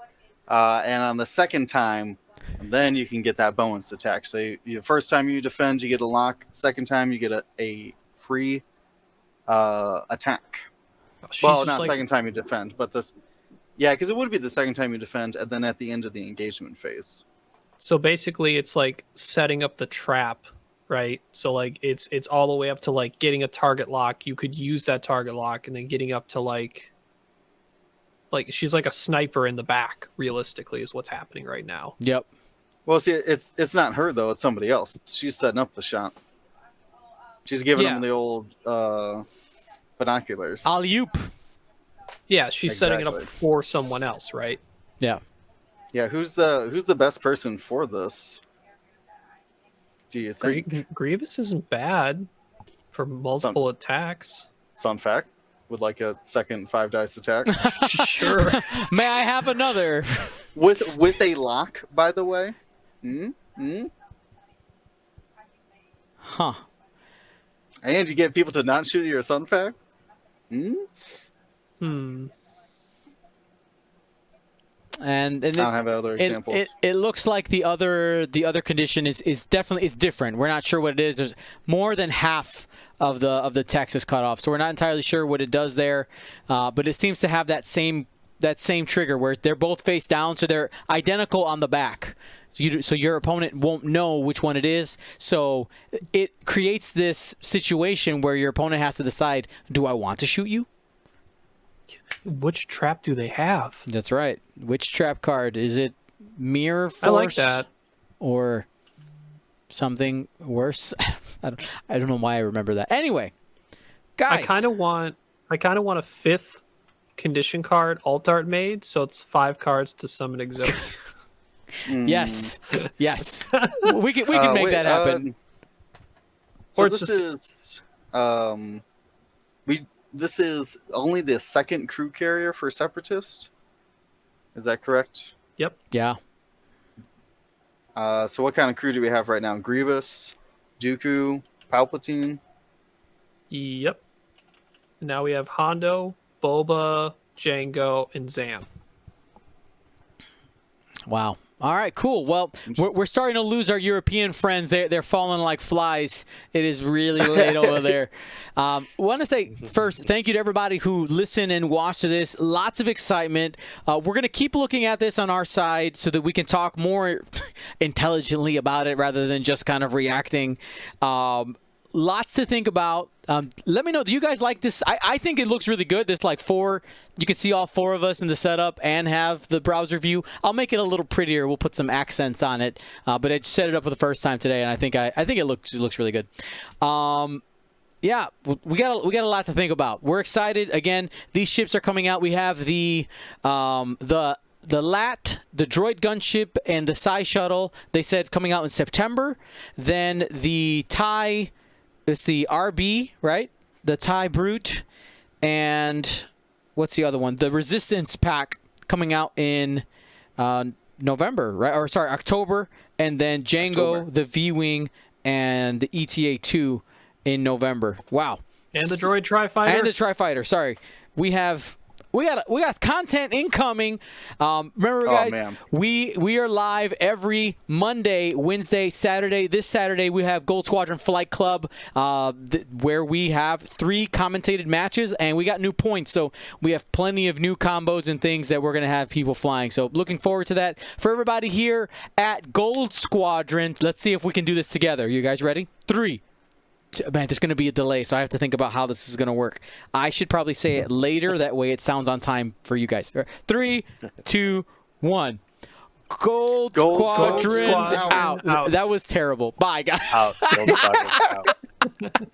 And on the second time, then you can get that bonus attack. So you first time you defend, you get a lock. Second time, you get a free attack. Well, not second time you defend, but this... Yeah, because it would be the second time you defend, and then at the end of the engagement phase. So basically, it's like setting up the trap, right? So like it's all the way up to like getting a target lock. You could use that target lock, and then getting up to like she's like a sniper in the back, realistically, is what's happening right now. Yep. Well, see, it's not her, though. It's somebody else. She's setting up the shot. She's giving them the old binoculars. Alley-oop. Yeah, she's setting it up for someone else, right? Yeah. Yeah, who's the best person for this? Do you think? Grievous isn't bad for multiple attacks. Fun fact. Would like a second 5-dice attack? Sure. May I have another? With a lock, by the way. Huh. And you get people to not shoot your sun fact? And I don't have other examples. It looks like the other condition is definitely different. We're not sure what it is. There's more than half of the text is cut off, so we're not entirely sure what it does there. But it seems to have that same trigger where they're both face down, so they're identical on the back. So your opponent won't know which one it is. So it creates this situation where your opponent has to decide: do I want to shoot you? Which trap do they have? That's right. Which trap card? Is it Mirror Force? I like that. Or something worse? I don't know why I remember that. Anyway, guys. I kind of want a 5th condition card alt art made, so it's 5 cards to summon Exodia. Yes. we can make that happen. So this is only the second crew carrier for Separatist. Is that correct? Yep. Yeah. So what kind of crew do we have right now? Grievous, Dooku, Palpatine. Yep. Now we have Hondo, Boba, Jango, and Zam. Wow. All right, cool. Well, we're starting to lose our European friends. They're falling like flies. It is really late over there. I want to say first, thank you to everybody who listened and watched this. Lots of excitement. We're going to keep looking at this on our side so that we can talk more intelligently about it rather than just kind of reacting. Lots to think about. Let me know, do you guys like this? I think it looks really good. This like you can see all 4 of us in the setup and have the browser view. I'll make it a little prettier. We'll put some accents on it. But I set it up for the first time today, and I think it looks really good. Yeah, we got a lot to think about. We're excited. Again, these ships are coming out. We have the LAT, the droid gunship, and the Psy shuttle. They said it's coming out in September. Then the TIE. It's the RB, right? The TIE Brute, and what's the other one? The Resistance pack coming out in November, right? Or sorry, October, and then Django, the V-Wing, and the ETA-2 in November. Wow. And the Droid Tri-Fighter. And the Tri-Fighter. Sorry, we got content incoming. Remember, guys, we are live every Monday, Wednesday, Saturday. This Saturday we have Gold Squadron Flight Club, where we have 3 commentated matches, and we got new points. So we have plenty of new combos and things that we're gonna have people flying. So looking forward to that. For everybody here at Gold Squadron, let's see if we can do this together. You guys ready? 3. Man, there's going to be a delay, so I have to think about how this is going to work. I should probably say it later. That way it sounds on time for you guys. 3, 2, 1. Gold Squadron out. That was terrible. Bye, guys. Out. Gold Squadron out.